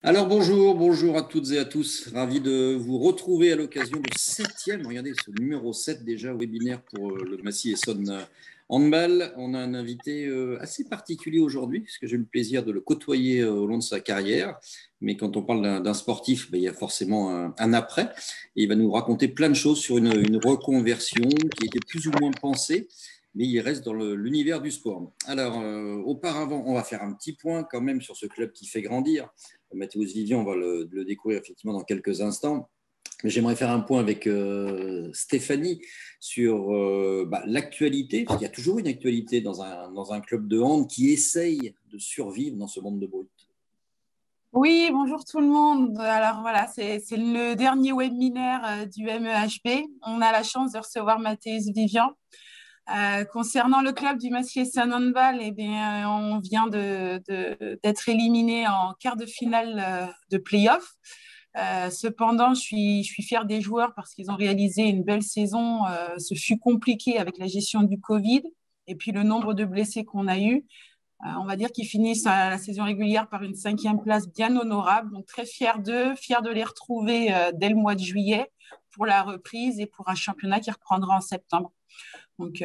Alors bonjour à toutes et à tous. Ravi de vous retrouver à l'occasion du septième, regardez ce numéro 7 déjà, webinaire pour le Massy Essonne Handball. On a un invité assez particulier aujourd'hui, puisque j'ai eu le plaisir de le côtoyer au long de sa carrière. Mais quand on parle d'un sportif, il y a forcément un après. Et il va nous raconter plein de choses sur une reconversion qui était plus ou moins pensée, mais il reste dans l'univers du sport. Alors, auparavant, on va faire un petit point quand même sur ce club qui fait grandir. Mathéus Vivian, on va le découvrir effectivement dans quelques instants. Mais j'aimerais faire un point avec Stéphanie sur l'actualité, parce qu'il y a toujours une actualité dans un club de hand qui essaye de survivre dans ce monde de brut. Oui, bonjour tout le monde. Alors voilà, c'est le dernier webinaire du MEHB. On a la chance de recevoir Mathéus Vivian. Concernant le club du Massier-Saint Handball, eh bien, on vient d'être éliminé en quart de finale de play-off. Cependant, je suis fière des joueurs parce qu'ils ont réalisé une belle saison. Ce fut compliqué avec la gestion du Covid et puis le nombre de blessés qu'on a eu. On va dire qu'ils finissent la saison régulière par une 5e place bien honorable. Donc, très fiers d'eux, fiers de les retrouver dès le mois de juillet pour la reprise et pour un championnat qui reprendra en septembre. Donc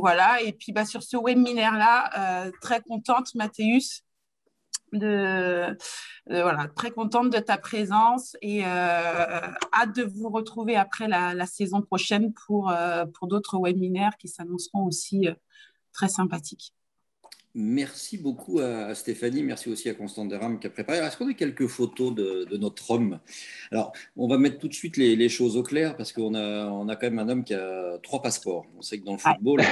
voilà. Et puis, sur ce webinaire-là, très contente, Mathéus, très contente de ta présence et hâte de vous retrouver après la saison prochaine pour d'autres webinaires qui s'annonceront aussi très sympathiques. Merci beaucoup à Stéphanie, merci aussi à Constant Derham qui a préparé. Est-ce qu'on a quelques photos de notre homme? Alors, on va mettre tout de suite les choses au clair parce qu'on a quand même un homme qui a 3 passeports. On sait que dans le Ouais. football,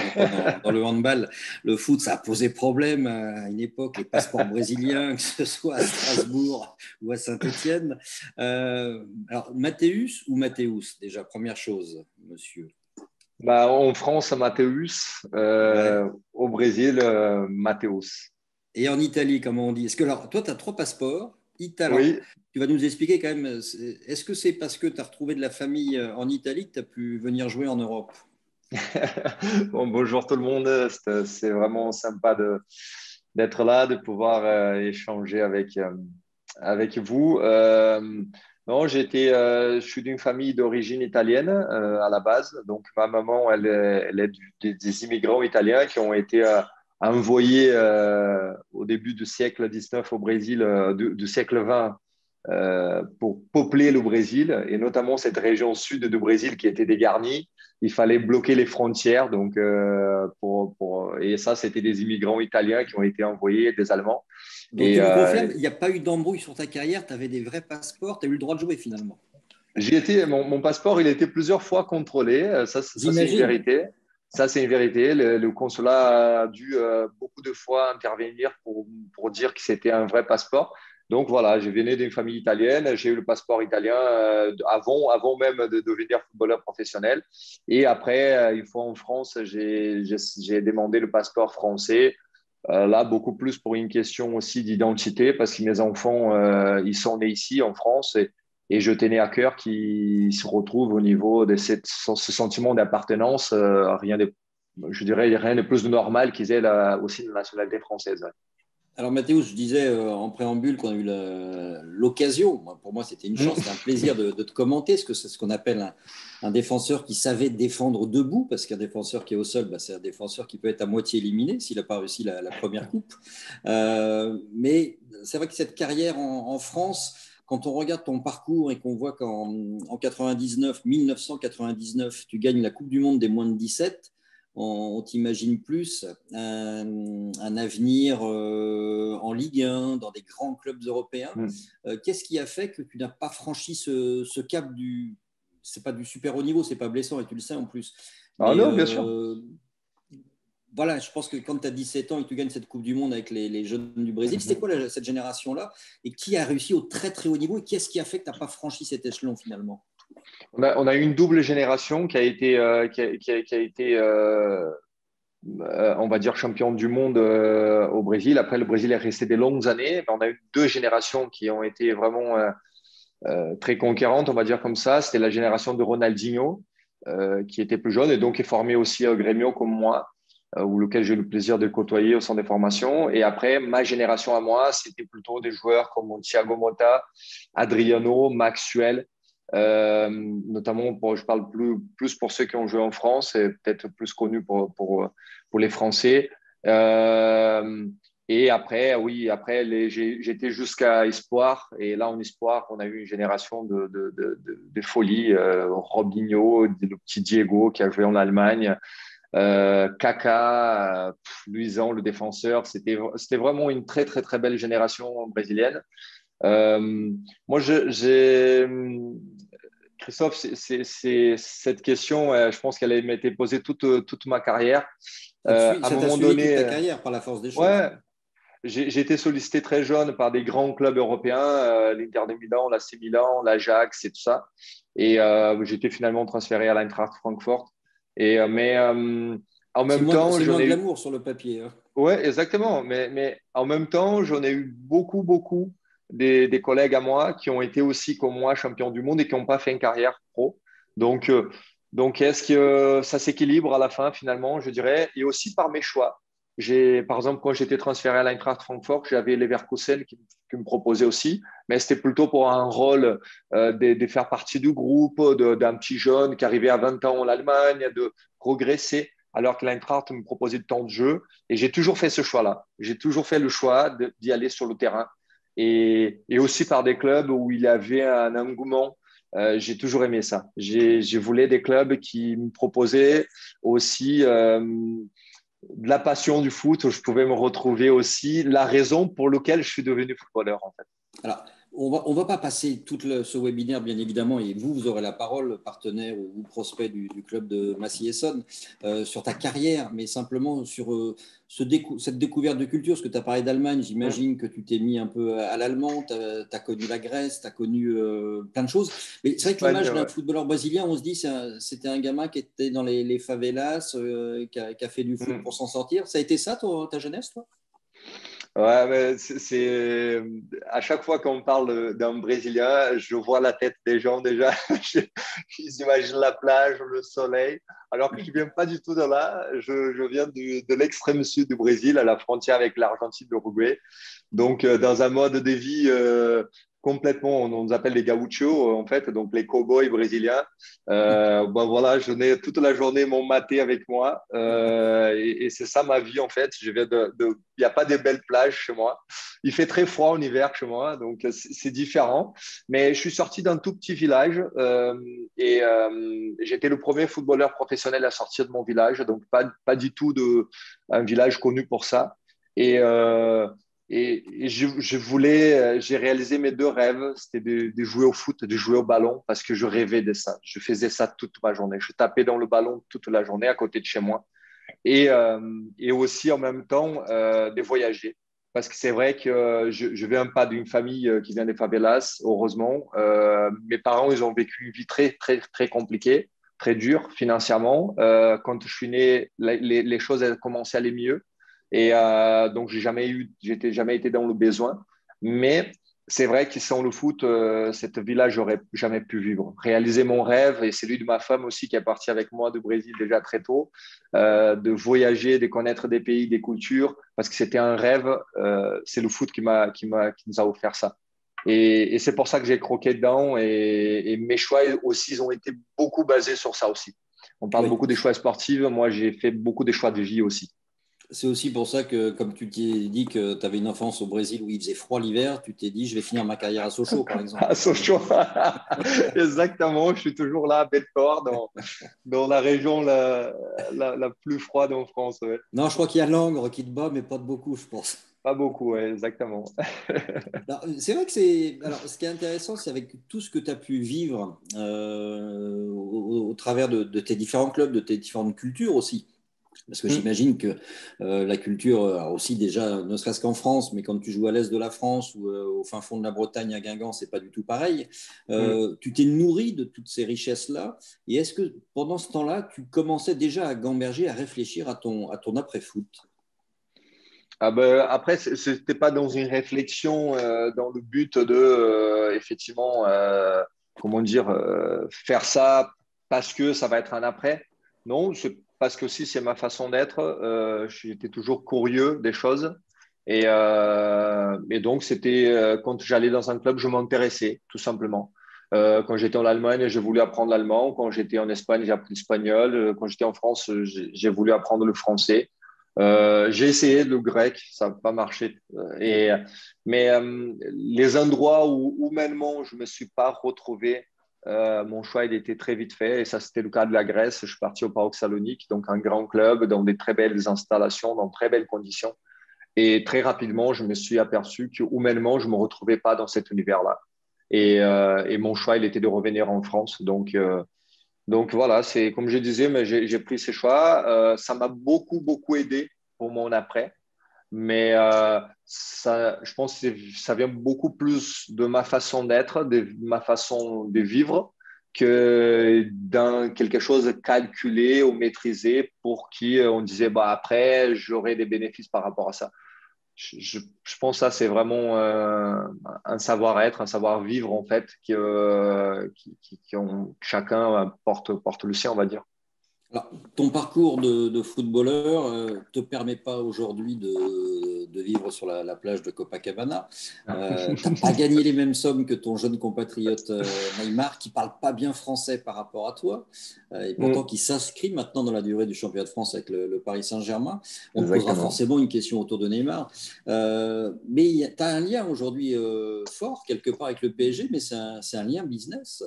dans le handball, le foot, ça a posé problème à une époque, les passeports brésiliens, que ce soit à Strasbourg ou à Saint-Étienne. Alors, Mathéus ou Mathéus, déjà, première chose, monsieur? En France, Mathéus. Ouais. Au Brésil, Mathéus. Et en Italie, comment on dit? Est-ce que alors, toi, tu as 3 passeports italiens. Oui. Tu vas nous expliquer quand même, est-ce que c'est parce que tu as retrouvé de la famille en Italie que tu as pu venir jouer en Europe? Bonjour tout le monde. C'est vraiment sympa d'être là, de pouvoir échanger avec vous. Non, je suis d'une famille d'origine italienne à la base. Donc, ma maman, elle est des immigrants italiens qui ont été envoyés au début du siècle 19 au Brésil, du siècle 20 pour peupler le Brésil et notamment cette région sud du Brésil qui était dégarnie. Il fallait bloquer les frontières. Donc, et ça, c'était des immigrants italiens qui ont été envoyés, des Allemands. Donc, Et tu me confirmes, il n'y a pas eu d'embrouille sur ta carrière, tu avais des vrais passeports, tu as eu le droit de jouer finalement. mon passeport, il a été plusieurs fois contrôlé. Ça c'est une J'imagine. vérité. Ça, c'est une vérité. Le consulat a dû beaucoup de fois intervenir pour dire que c'était un vrai passeport. Donc voilà, je venais d'une famille italienne, j'ai eu le passeport italien avant même de devenir footballeur professionnel. Et après, une fois en France, j'ai demandé le passeport français. Là, beaucoup plus pour une question aussi d'identité, parce que mes enfants, ils sont nés ici en France et je tenais à cœur qu'ils se retrouvent au niveau de ce sentiment d'appartenance. Je dirais rien de plus de normal qu'ils aient aussi la nationalité française. Alors Mathéus, je disais en préambule qu'on a eu l'occasion, pour moi c'était une chance, c'était un plaisir de te commenter, parce que c'est ce qu'on appelle un défenseur qui savait défendre debout, parce qu'un défenseur qui est au sol, c'est un défenseur qui peut être à moitié éliminé s'il n'a pas réussi la première coupe. Mais c'est vrai que cette carrière en France, quand on regarde ton parcours et qu'on voit qu'en 1999, tu gagnes la Coupe du Monde des moins de 17, on t'imagine plus un avenir en Ligue 1, dans des grands clubs européens. Qu'est-ce qui a fait que tu n'as pas franchi ce cap du... C'est pas du super haut niveau, c'est pas blessant et tu le sais en plus. Ah Mais non, bien sûr. voilà, je pense que quand tu as 17 ans et que tu gagnes cette Coupe du Monde avec les jeunes du Brésil, c'était quoi cette génération-là? Et qui a réussi au très très haut niveau? Et qu'est-ce qui a fait que tu n'as pas franchi cet échelon finalement? On a une double génération qui a été, on va dire, champion du monde au Brésil. Après, le Brésil est resté des longues années. Mais on a eu 2 générations qui ont été vraiment très conquérantes, on va dire comme ça. C'était la génération de Ronaldinho, qui était plus jeune et donc est formé aussi au Grêmio comme moi. ou lequel j'ai eu le plaisir de côtoyer au centre des formations. Et après, ma génération à moi, c'était plutôt des joueurs comme Thiago Motta, Adriano, Maxwell, notamment, je parle plus pour ceux qui ont joué en France et peut-être plus connus pour les Français. Euh, et après, oui, après, j'étais jusqu'à Espoir. Et là, en Espoir, on a eu une génération de folie. Robinho, le petit Diego qui a joué en Allemagne, Kaka, Luisan, le défenseur. C'était vraiment une très, très, très belle génération brésilienne. Moi, Christophe, cette question, je pense qu'elle m'a été posée toute ma carrière. À un Ça t'a moment suivi toute donné, ta carrière par la force des choses. ouais, j'ai été sollicité très jeune par des grands clubs européens, l'Inter de Milan, l'AC Milan, l'Ajax et tout ça. Et j'ai été finalement transféré à l'Eintracht Francfort. Mais en même temps, C'est j'en moins ai eu. glamour sur le papier. Hein. Ouais, exactement. Mais en même temps, j'en ai eu beaucoup, beaucoup des collègues à moi qui ont été aussi, comme moi, champions du monde et qui n'ont pas fait une carrière pro. Donc, euh, donc est-ce que ça s'équilibre à la fin, finalement, je dirais, et aussi par mes choix. Par exemple, quand j'étais transféré à l'Eintracht Francfort, j'avais Leverkusen qui me proposait aussi, mais c'était plutôt pour un rôle de faire partie du groupe, d'un petit jeune qui arrivait à 20 ans en Allemagne, de progresser, alors que l'Eintracht me proposait de temps de jeu. Et j'ai toujours fait ce choix-là. J'ai toujours fait le choix d'y aller sur le terrain. Et aussi par des clubs où il y avait un engouement. J'ai toujours aimé ça. J'ai voulu des clubs qui me proposaient aussi de la passion du foot, où je pouvais me retrouver aussi la raison pour laquelle je suis devenu footballeur, en fait. Alors, on va pas passer tout ce webinaire, bien évidemment, et vous aurez la parole, partenaire ou prospect du club de Massy-Essonne, sur ta carrière, mais simplement sur cette découverte de culture. Parce que tu as parlé d'Allemagne, j'imagine que tu t'es mis un peu à l'allemand, tu as connu la Grèce, tu as connu plein de choses. Mais c'est vrai que l'image d'un footballeur brésilien, on se dit c'était un gamin qui était dans les favelas, qui a fait du foot pour s'en sortir. Ça a été ça, ta jeunesse, toi? Ouais, mais à chaque fois qu'on parle d'un Brésilien, je vois la tête des gens déjà. Ils imaginent la plage, le soleil, alors que je ne viens pas du tout de là. Je viens de l'extrême sud du Brésil, à la frontière avec l'Argentine, l'Uruguay. Donc, dans un mode de vie complètement, on nous appelle les gauchos, en fait, donc les cow-boys brésiliens. Ben voilà, je n'ai toute la journée mon maté avec moi. Et c'est ça ma vie, en fait. Il n'y a pas de belles plages chez moi. Il fait très froid en hiver chez moi, donc c'est différent. Mais je suis sorti d'un tout petit village et j'étais le premier footballeur professionnel à sortir de mon village, donc pas du tout un village connu pour ça. Et, euh, j'ai réalisé mes deux rêves, c'était de jouer au foot, de jouer au ballon, parce que je rêvais de ça. Je faisais ça toute ma journée. Je tapais dans le ballon toute la journée à côté de chez moi. Et aussi en même temps de voyager. Parce que c'est vrai que je viens pas d'une famille qui vient des favelas, heureusement. Mes parents, ils ont vécu une vie très, très, très compliquée, très dure financièrement. Quand je suis né, les choses elles commencé à aller mieux. Et donc, j'étais jamais été dans le besoin. Mais c'est vrai que sans le foot, cette vie-là, j'aurais jamais pu vivre. Réaliser mon rêve et celui de ma femme aussi qui est partie avec moi du Brésil déjà très tôt, de voyager, de connaître des pays, des cultures, parce que c'était un rêve. C'est le foot qui nous a offert ça. Et c'est pour ça que j'ai croqué dedans. Et mes choix aussi, ils ont été beaucoup basés sur ça aussi. On parle Oui. beaucoup des choix sportifs. Moi, j'ai fait beaucoup des choix de vie aussi. C'est aussi pour ça que, comme tu t'es dit que tu avais une enfance au Brésil où il faisait froid l'hiver, tu t'es dit, je vais finir ma carrière à Sochaux, par exemple. À Sochaux. Exactement, je suis toujours là à Belfort, dans la région la plus froide en France. Ouais. Non, je crois qu'il y a Langres qui te bat, mais pas de beaucoup, je pense. Pas beaucoup, ouais, exactement. C'est vrai que c'est. Alors, ce qui est intéressant, c'est avec tout ce que tu as pu vivre au travers de tes différents clubs, de tes différentes cultures aussi. Parce que j'imagine que la culture, aussi déjà, ne serait-ce qu'en France, mais quand tu joues à l'est de la France ou au fin fond de la Bretagne, à Guingamp, c'est pas du tout pareil. Tu t'es nourri de toutes ces richesses-là. Et est-ce que pendant ce temps-là, tu commençais déjà à gamberger, à réfléchir à ton après-foot? Ah ben, après, ce n'était pas dans une réflexion dans le but de, effectivement, comment dire, faire ça parce que ça va être un après. Non, parce que aussi c'est ma façon d'être. J'étais toujours curieux des choses. Et donc, c'était quand j'allais dans un club, je m'intéressais tout simplement. Quand j'étais en Allemagne, j'ai voulu apprendre l'allemand. Quand j'étais en Espagne, j'ai appris l'espagnol. Quand j'étais en France, j'ai voulu apprendre le français. J'ai essayé le grec, ça n'a pas marché. Mais les endroits où humainement je ne me suis pas retrouvé, mon choix il était très vite fait. Et ça, c'était le cas de la Grèce. Je suis parti au PAOK Salonique, donc un grand club, dans des très belles installations, dans de très belles conditions. Et très rapidement, je me suis aperçu que humainement, je ne me retrouvais pas dans cet univers-là. Et mon choix, il était de revenir en France. Donc voilà, c'est comme je disais, mais j'ai pris ces choix. Ça m'a beaucoup, beaucoup aidé pour mon après. Mais ça, je pense que ça vient beaucoup plus de ma façon d'être, de ma façon de vivre, que dans quelque chose de calculé ou maîtrisé pour qui on disait, bah, après, j'aurai des bénéfices par rapport à ça. Je pense que ça, c'est vraiment un savoir-être, un savoir-vivre, en fait, chacun porte le sien, on va dire. Alors, ton parcours de footballeur ne te permet pas aujourd'hui de vivre sur la plage de Copacabana. Tu n'as pas gagné les mêmes sommes que ton jeune compatriote Neymar, qui ne parle pas bien français par rapport à toi, et pourtant qui s'inscrit maintenant dans la durée du championnat de France avec le Paris Saint-Germain. On te posera forcément une question autour de Neymar. Mais tu as un lien aujourd'hui fort, quelque part, avec le PSG, mais c'est un lien business.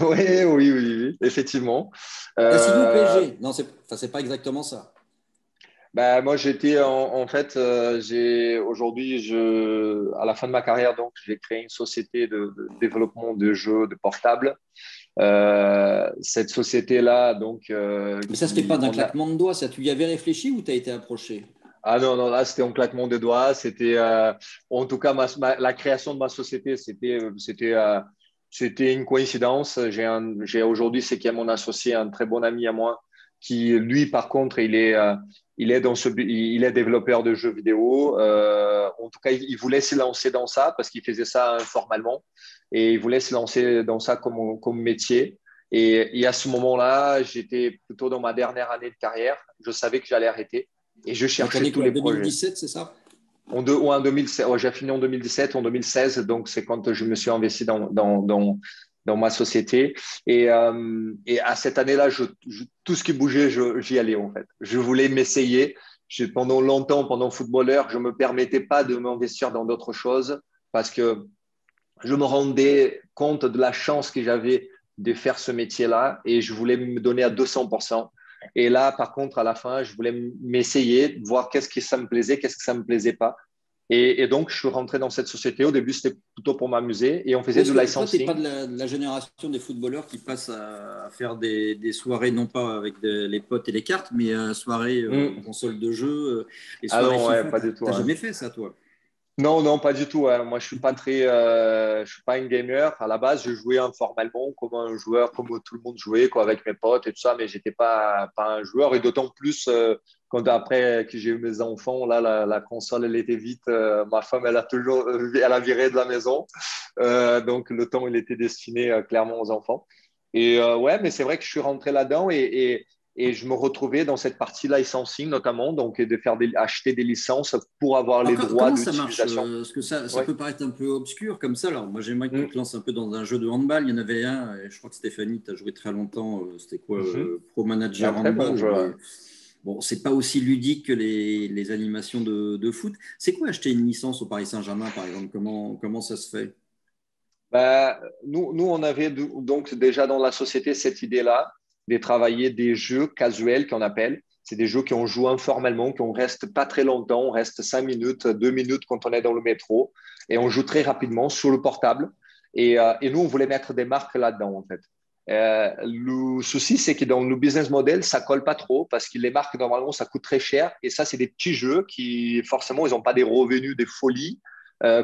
Oui, oui, oui, oui, effectivement. T'as signé au PSG? Non, c'est pas exactement ça. Bah, moi, j'étais en fait, aujourd'hui, à la fin de ma carrière, donc, j'ai créé une société de développement de jeux de portables. Cette société-là, donc, Mais ça se fait pas d'un claquement de doigts, ça. Tu y avais réfléchi ou tu as été approché? Ah non, non, là, c'était un claquement de doigts. C'était, en tout cas, la création de ma société, c'était une coïncidence. Aujourd'hui, c'est qui est mon associé, un très bon ami à moi, qui, lui, par contre, il est développeur de jeux vidéo. En tout cas, il voulait se lancer dans ça parce qu'il faisait ça informellement et il voulait se lancer dans ça comme métier. Et à ce moment-là, j'étais plutôt dans ma dernière année de carrière. Je savais que j'allais arrêter. Et je cherchais tous en les projets. 2017, c'est ça? En 2016, ouais, j'ai fini en 2017, en 2016, donc c'est quand je me suis investi dans ma société. Et à cette année-là, tout ce qui bougeait, j'y allais en fait. Je voulais m'essayer. Pendant longtemps, pendant footballeur, je ne me permettais pas de m'investir dans d'autres choses parce que je me rendais compte de la chance que j'avais de faire ce métier-là et je voulais me donner à 200%. Et là, par contre, à la fin, je voulais m'essayer, voir qu'est-ce que ça me plaisait, qu'est-ce que ça me plaisait pas. Et donc, je suis rentré dans cette société. Au début, c'était plutôt pour m'amuser et on faisait du Toi, tu n'es pas licensing. de la génération des footballeurs qui passent à faire des soirées, non pas avec les potes et les cartes, mais soirées en console de jeu, les Ah soirées non, ouais, FIFA. pas Tu du tout. n'as Hein. jamais fait ça, toi? Non, non, pas du tout. Hein. Moi, je suis pas un gamer. À la base, je jouais informellement comme un joueur, comme tout le monde jouait, quoi, avec mes potes et tout ça, mais j'étais pas un joueur. Et d'autant plus quand après que j'ai eu mes enfants, là, la console, elle était vite. Ma femme, elle a viré de la maison. Donc, le temps, il était destiné clairement aux enfants. Et ouais, mais c'est vrai que je suis rentré là-dedans et je me retrouvais dans cette partie licensing notamment, donc de acheter des licences pour avoir les Alors, droits comment ça marche? d'utilisation. Parce que ça Ouais. peut paraître un peu obscur comme ça. Alors, moi, j'aimerais que tu Mm. te lances un peu dans un jeu de handball. Il y en avait un, et je crois que Stéphanie, tu as joué très longtemps. C'était quoi, Mhm. Pro Un Manager très bon Handball? jeu. Mais bon, c'est pas aussi ludique que les animations de foot. C'est quoi acheter une licence au Paris Saint-Germain, par exemple? Comment ça se fait? Nous, on avait donc déjà dans la société cette idée-là de travailler des jeux casuels qu'on appelle. C'est des jeux qu'on joue informellement, qu'on reste pas très longtemps, on reste 5 minutes, 2 minutes quand on est dans le métro et on joue très rapidement sur le portable. Et nous, on voulait mettre des marques là-dedans en fait. Le souci, c'est que dans le business model, ça colle pas trop parce que les marques, normalement, ça coûte très cher. Et ça, c'est des petits jeux qui, forcément, ils n'ont pas des revenus, des folies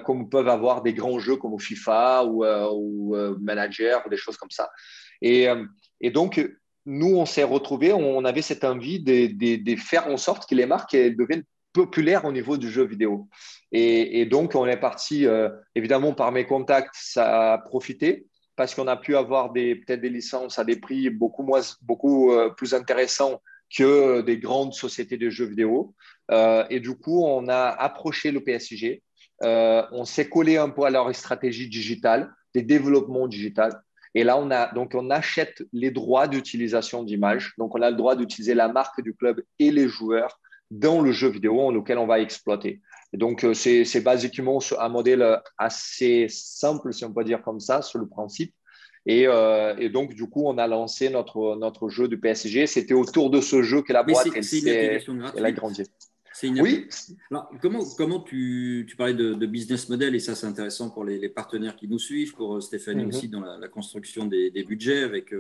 comme peuvent avoir des grands jeux comme FIFA ou Manager ou des choses comme ça. Et, euh, et donc, nous, on s'est retrouvés, on avait cette envie de faire en sorte que les marques elles deviennent populaires au niveau du jeu vidéo. Et donc, on est parti, évidemment, par mes contacts, ça a profité parce qu'on a pu avoir peut-être des licences à des prix beaucoup plus intéressants que des grandes sociétés de jeux vidéo. Et du coup, on a approché le PSG. On s'est collé un peu à leur stratégie digitale, des développements digitaux. Et là, on achète les droits d'utilisation d'images. Donc, on a le droit d'utiliser la marque du club et les joueurs dans le jeu vidéo auquel on va exploiter. Et donc, c'est basiquement un modèle assez simple, si on peut dire comme ça, sur le principe. Et donc, du coup, on a lancé notre jeu du PSG. C'était autour de ce jeu que la boîte, c'est une application elle a gratuite. grandi. Oui. Alors, comment tu parlais de business model, et ça, c'est intéressant pour les partenaires qui nous suivent, pour Stéphanie aussi dans la construction des budgets, avec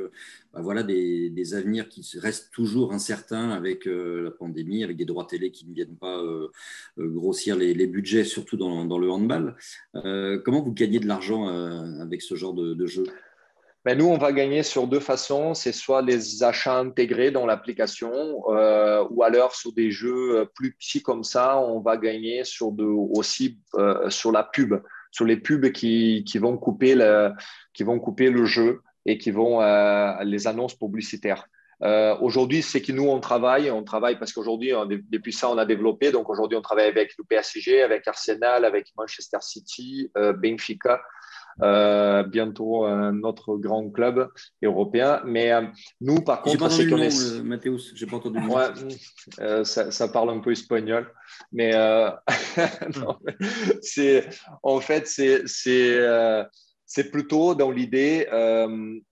voilà, des avenirs qui restent toujours incertains avec la pandémie, avec des droits télé qui ne viennent pas grossir les budgets, surtout dans le handball. Comment vous gagnez de l'argent avec ce genre de jeu? Ben nous, on va gagner sur deux façons. C'est soit les achats intégrés dans l'application ou alors sur des jeux plus petits comme ça, on va gagner aussi sur la pub, sur les pubs qui vont couper le jeu et qui vont les annonces publicitaires. Aujourd'hui, c'est que nous, on travaille parce qu'aujourd'hui, depuis ça, on a développé. Donc aujourd'hui, on travaille avec le PSG, avec Arsenal, avec Manchester City, Benfica. Bientôt un autre grand club européen. Mais nous, par contre, c'est qu'on est. Mathéus, j'ai pas entendu le nom. Ouais, ça parle un peu espagnol, mais non, en fait, c'est plutôt dans l'idée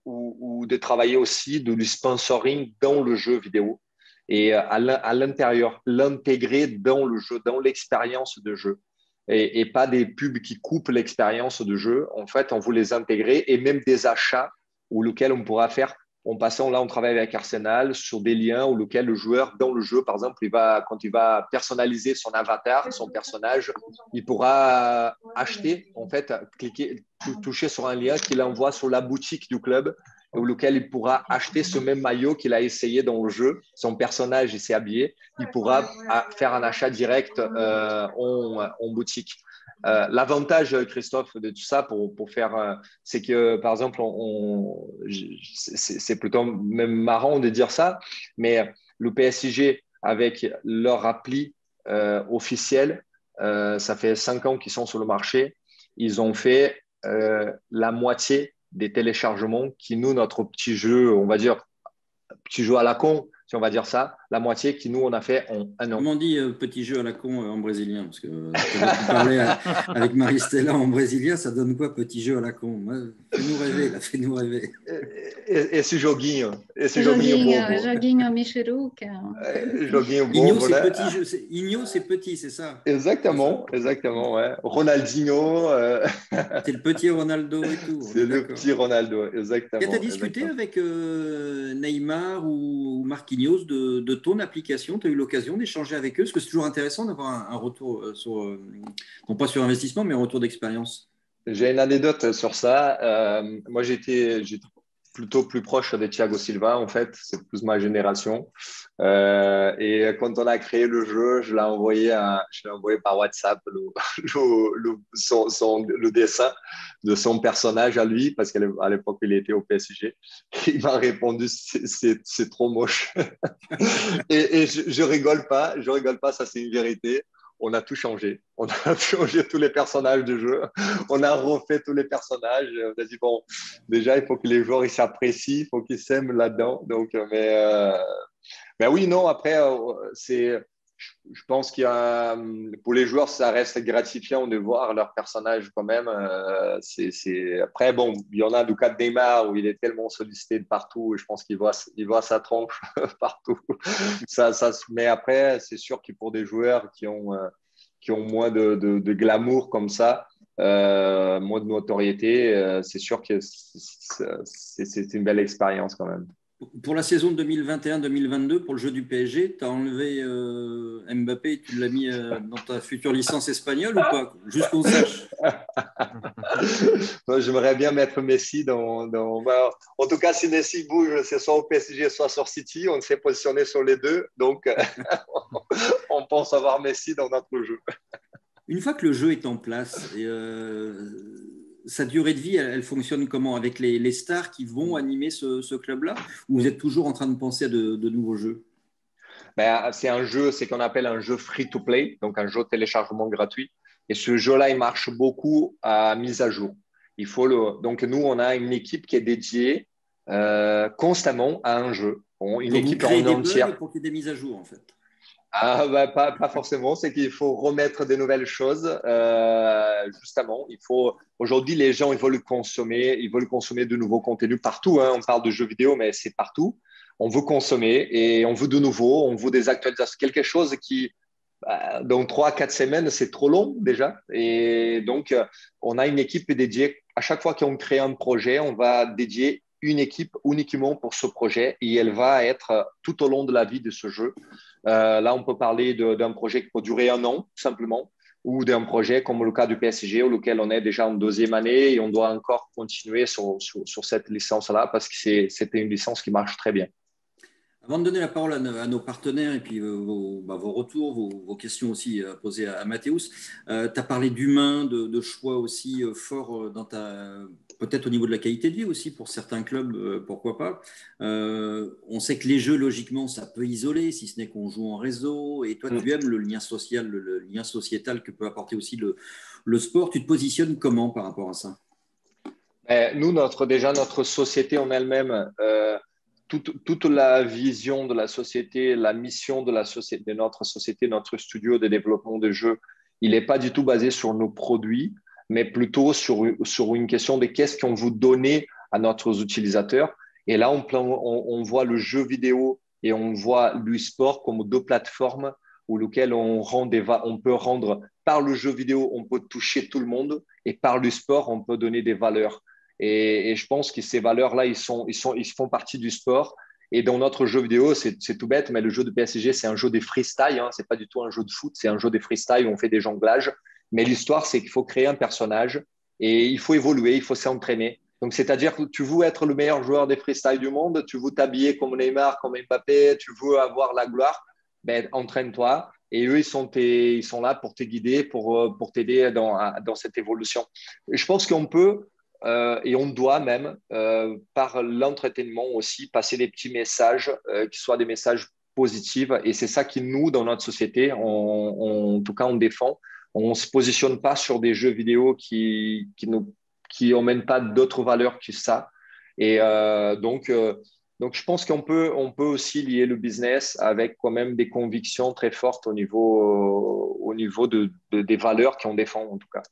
ou de travailler aussi du sponsoring dans le jeu vidéo et à l'intérieur, l'intégrer dans le jeu, dans l'expérience de jeu et pas des pubs qui coupent l'expérience de jeu. En fait, on veut les intégrer et même des achats ou lequel on pourra faire. En passant, là, on travaille avec Arsenal sur des liens où lequel le joueur, dans le jeu, par exemple, quand il va personnaliser son avatar, son personnage, il pourra acheter, en fait, toucher sur un lien qu'il envoie sur la boutique du club, où lequel il pourra acheter ce même maillot qu'il a essayé dans le jeu. Son personnage, il s'est habillé. Il pourra faire un achat direct en boutique. L'avantage, Christophe, de tout ça pour faire, c'est que, par exemple, c'est plutôt même marrant de dire ça, mais le PSG, avec leur appli officielle, ça fait 5 ans qu'ils sont sur le marché, ils ont fait la moitié des téléchargements qui, nous, notre petit jeu, on va dire, petit jeu à la con, si on va dire ça, la moitié qui nous, on a fait en un an. Comment on dit petit jeu à la con en brésilien? Parce que tu parlais avec Marie-Stella en brésilien, ça donne quoi petit jeu à la con? Fais-nous rêver, là, fais-nous rêver. Esse joguinho bobo. Joguinho Michuruca. Joguinho bobo, Igno, c'est petit jeu. Igno, c'est petit, c'est ça? Exactement, ouais. Ronaldinho. C'est le petit Ronaldo et tout. C'est le petit Ronaldo, exactement. Et tu as discuté avec Neymar ou Marquinhos de ton application? Tu as eu l'occasion d'échanger avec eux? Parce que c'est toujours intéressant d'avoir un retour non pas sur investissement, mais un retour d'expérience. J'ai une anecdote sur ça. Moi, j'étais plutôt plus proche de Thiago Silva, en fait. C'est plus ma génération. Et quand on a créé le jeu, je l'ai envoyé par WhatsApp le dessin de son personnage à lui, parce qu'à l'époque, il était au PSG. Il m'a répondu, c'est trop moche. et je rigole pas, ça c'est une vérité. On a tout changé. On a changé tous les personnages du jeu. On a refait tous les personnages. On a dit, bon, déjà, il faut que les joueurs ils s'apprécient, il faut qu'ils s'aiment là-dedans. Donc, mais oui, non, après, je pense qu'il y a, pour les joueurs, ça reste gratifiant de voir leur personnage quand même. Après, bon, il y en a du cas de Neymar où il est tellement sollicité de partout et je pense qu'il voit sa tronche partout. Mais après, c'est sûr que pour des joueurs qui ont moins de glamour comme ça, moins de notoriété, c'est sûr que c'est une belle expérience quand même. Pour la saison 2021-2022, pour le jeu du PSG, tu as enlevé Mbappé et tu l'as mis dans ta future licence espagnole ou pas? Juste qu'on sache. J'aimerais bien mettre Messi en tout cas, si Messi bouge, c'est soit au PSG, soit sur City. On s'est positionné sur les deux. Donc, on pense avoir Messi dans notre jeu. Une fois que le jeu est en place, sa durée de vie, elle fonctionne comment? Avec les stars qui vont animer ce club-là? Ou vous êtes toujours en train de penser à de nouveaux jeux? C'est un jeu, c'est qu'on appelle un jeu free-to-play, donc un jeu de téléchargement gratuit. Et ce jeu-là, il marche beaucoup à mise à jour. Donc, nous, on a une équipe qui est dédiée constamment à un jeu. Une Donc, vous équipe créez en des bugs entière. pour qu'il y ait des mises à jour, en fait. Pas forcément, c'est qu'il faut remettre de nouvelles choses. Justement, aujourd'hui, les gens, ils veulent consommer de nouveaux contenus partout, hein. On parle de jeux vidéo, mais c'est partout. On veut consommer et on veut de nouveau, on veut des actualisations, quelque chose qui, dans 3 à 4 semaines, c'est trop long déjà. Et donc, on a une équipe dédiée. À chaque fois qu'on crée un projet, on va dédier une équipe uniquement pour ce projet et elle va être tout au long de la vie de ce jeu. Là, on peut parler d'un projet qui peut durer 1 an, tout simplement, ou d'un projet comme le cas du PSG, auquel on est déjà en 2e année et on doit encore continuer sur cette licence-là parce que c'était une licence qui marche très bien. Avant de donner la parole à nos partenaires et puis vos retours, vos questions aussi posées à Mathéus, tu as parlé d'humain, de choix aussi forts peut-être au niveau de la qualité de vie aussi pour certains clubs, pourquoi pas. On sait que les jeux, logiquement, ça peut isoler, si ce n'est qu'on joue en réseau. Et toi, tu aimes le lien social, le lien sociétal que peut apporter aussi le sport. Tu te positionnes comment par rapport à ça? Nous, notre société en elle-même, toute la vision de la société, la mission de notre société, notre studio de développement de jeux, il n'est pas du tout basé sur nos produits, mais plutôt sur une question de qu'est-ce qu'on veut donner à notre utilisateurs. Et là, on voit le jeu vidéo et on voit l'e-sport comme 2 plateformes où lesquelles on peut rendre, par le jeu vidéo, on peut toucher tout le monde et par l'e-sport, on peut donner des valeurs. Et je pense que ces valeurs-là, ils font partie du sport. Et dans notre jeu vidéo, c'est tout bête, mais le jeu de PSG, c'est un jeu de freestyle. Hein. Ce n'est pas du tout un jeu de foot, c'est un jeu de freestyle où on fait des jonglages. Mais l'histoire, c'est qu'il faut créer un personnage et il faut évoluer, il faut s'entraîner. Donc, c'est-à-dire que tu veux être le meilleur joueur des freestyle du monde, tu veux t'habiller comme Neymar, comme Mbappé, tu veux avoir la gloire, entraîne-toi. Et eux, ils sont là pour te guider, pour t'aider dans cette évolution. Et je pense qu'on peut et on doit même, par l'entraînement aussi, passer des petits messages qui soient des messages positifs. Et c'est ça qui, nous, dans notre société, en tout cas, on défend. On ne se positionne pas sur des jeux vidéo qui emmènent pas d'autres valeurs que ça. Et donc, je pense on peut aussi lier le business avec quand même des convictions très fortes au niveau des valeurs qu'on défend, en tout cas.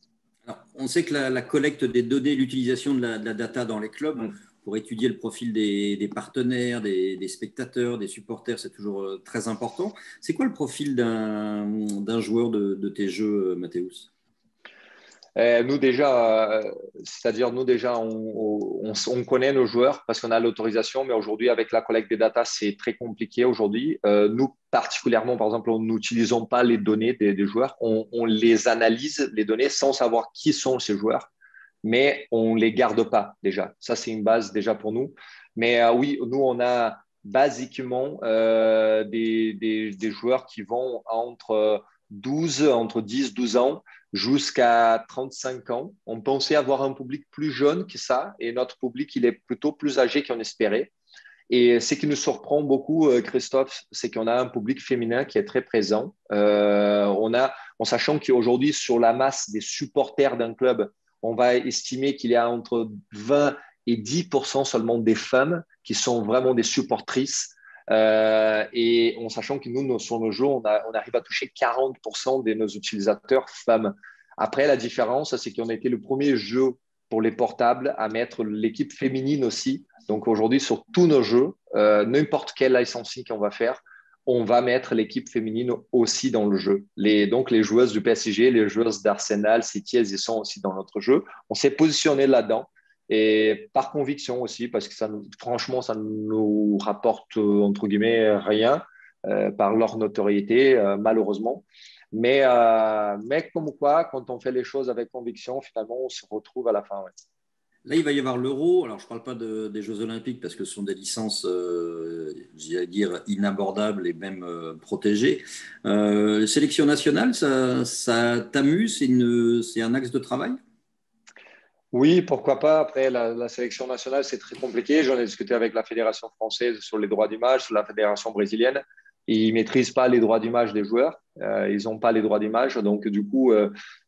Alors, on sait que la collecte des données, l'utilisation de la data dans les clubs pour étudier le profil des partenaires, des spectateurs, des supporters, c'est toujours très important. C'est quoi le profil d'un joueur de tes jeux, Mathéus? Nous déjà, on connaît nos joueurs parce qu'on a l'autorisation, mais aujourd'hui, avec la collecte des datas, c'est très compliqué aujourd'hui. Nous, particulièrement, par exemple, nous n'utilisons pas les données des joueurs. On les analyse, les données, sans savoir qui sont ces joueurs, mais on ne les garde pas déjà. Ça, c'est une base déjà pour nous. Mais oui, nous, on a basiquement des joueurs qui vont entre 10, 12 ans jusqu'à 35 ans. On pensait avoir un public plus jeune que ça et notre public, il est plutôt plus âgé qu'on espérait. Et ce qui nous surprend beaucoup, Christophe, c'est qu'on a un public féminin qui est très présent. En sachant qu'aujourd'hui, sur la masse des supporters d'un club, on va estimer qu'il y a entre 20 et 10% seulement des femmes qui sont vraiment des supportrices. Et en sachant que nous, sur nos jeux, on arrive à toucher 40% de nos utilisateurs femmes. Après, la différence, c'est qu'on a été le premier jeu pour les portables à mettre l'équipe féminine aussi. Donc aujourd'hui, sur tous nos jeux, n'importe quel licensing qu'on va faire, on va mettre l'équipe féminine aussi dans le jeu. Donc les joueuses du PSG, les joueuses d'Arsenal, City, elles y sont aussi dans notre jeu. On s'est positionné là-dedans. Et par conviction aussi, parce que franchement, ça nous rapporte, entre guillemets, rien par leur notoriété, malheureusement. Mais comme quoi, quand on fait les choses avec conviction, finalement, on se retrouve à la fin. Ouais. Là, il va y avoir l'Euro. Alors, je ne parle pas des Jeux Olympiques parce que ce sont des licences, j'allais dire, inabordables et même protégées. Sélection nationale, ça t'amuse? C'est un axe de travail? Oui, pourquoi pas. Après, la sélection nationale, c'est très compliqué. J'en ai discuté avec la Fédération française sur les droits d'image, sur la Fédération brésilienne. ils ne maîtrisent pas les droits d'image des joueurs. Ils n'ont pas les droits d'image. Donc, du coup,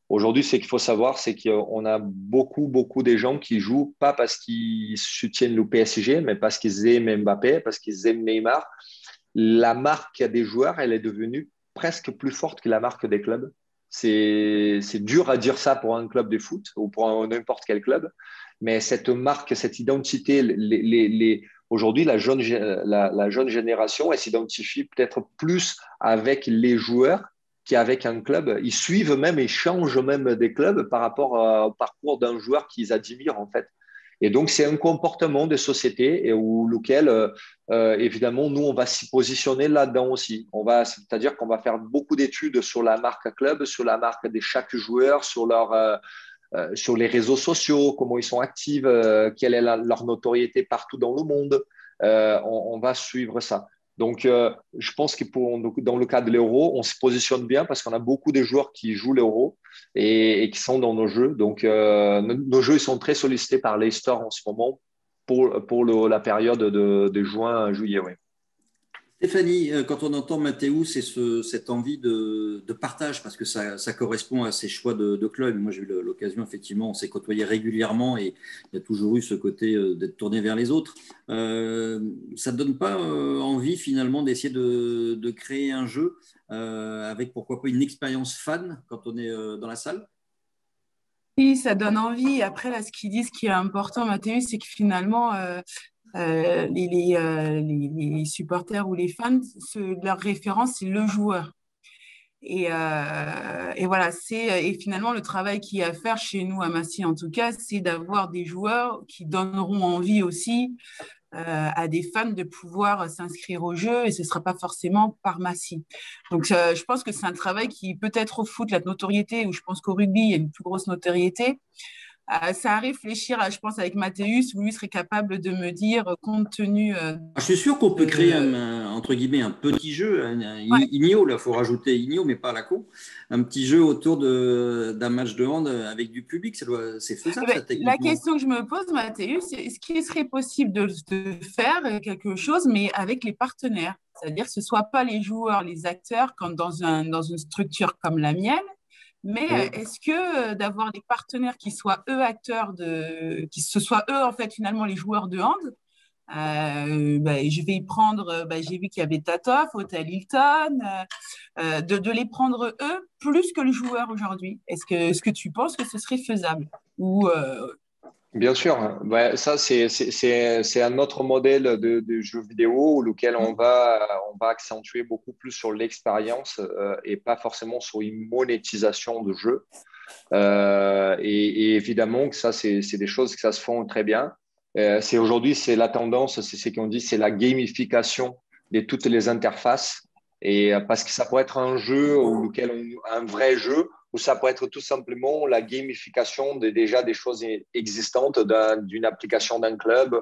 aujourd'hui, ce qu'il faut savoir, c'est qu'on a beaucoup des gens qui jouent pas parce qu'ils soutiennent le PSG, mais parce qu'ils aiment Mbappé, parce qu'ils aiment Neymar. La marque des joueurs, elle est devenue presque plus forte que la marque des clubs. C'est dur à dire ça pour un club de foot ou pour n'importe quel club, mais cette marque, cette identité, aujourd'hui, la jeune génération, elle s'identifie peut-être plus avec les joueurs qu'avec un club. Ils suivent même et changent même des clubs par rapport au parcours d'un joueur qu'ils admirent, en fait. Et donc, c'est un comportement de société et lequel, évidemment, nous, on va s'y positionner là-dedans aussi. C'est-à-dire qu'on va faire beaucoup d'études sur la marque club, sur la marque de chaque joueur, sur les réseaux sociaux, comment ils sont actifs, quelle est leur notoriété partout dans le monde. On va suivre ça. Donc, je pense que dans le cas de l'Euro, on se positionne bien parce qu'on a beaucoup de joueurs qui jouent l'Euro et qui sont dans nos jeux. Donc, nos jeux ils sont très sollicités par les stores en ce moment pour la période de juin à juillet. Oui. Stéphanie, quand on entend Mathéus, c'est cette envie de partage, parce que ça correspond à ses choix de club. Moi, j'ai eu l'occasion, effectivement, on s'est côtoyé régulièrement et il y a toujours eu ce côté d'être tourné vers les autres. Ça ne donne pas envie, finalement, d'essayer de créer un jeu avec, pourquoi pas, une expérience fan quand on est dans la salle? Oui, ça donne envie. Après, là, ce qu'ils disent qui est important, Mathéus, c'est que finalement, les supporters ou les fans, leur référence, c'est le joueur. Et voilà, et finalement, le travail qu'il y a à faire chez nous à Massy, en tout cas, c'est d'avoir des joueurs qui donneront envie aussi à des fans de pouvoir s'inscrire au jeu et ce ne sera pas forcément par Massy. Donc, je pense que c'est un travail qui peut-être au foot, la notoriété, où je pense qu'au rugby, il y a une plus grosse notoriété. C'est à réfléchir, je pense, avec Mathéus, où lui serait capable de me dire, compte tenu Je suis sûr qu'on peut créer de... entre guillemets un petit jeu, un Ouais, Igno, là, il faut rajouter Igno, mais pas à la con, un petit jeu autour d'un match de hand avec du public, c'est faisable ça la techniquement. question que je me pose, Mathéus, c'est est-ce qu'il serait possible de faire quelque chose, mais avec les partenaires? C'est-à-dire que ce ne soit pas les joueurs, les acteurs, comme dans une structure comme la mienne, mais Mmh. est-ce que d'avoir des partenaires qui soient eux acteurs qui ce soient eux en fait finalement les joueurs de hand, je vais y prendre, j'ai vu qu'il y avait Tatoff, Hotel Hilton, de les prendre eux plus que le joueur aujourd'hui. Est-ce que tu penses que ce serait faisable? Ou Bien sûr, ouais, ça c'est un autre modèle de jeu vidéo auquel on va accentuer beaucoup plus sur l'expérience et pas forcément sur une monétisation de jeu. Et évidemment que ça c'est des choses que ça se font très bien. Aujourd'hui c'est la tendance, c'est ce qu'on dit, c'est la gamification de toutes les interfaces. Et parce que ça pourrait être un jeu un vrai jeu ou ça peut être tout simplement la gamification déjà des choses existantes d'une application d'un club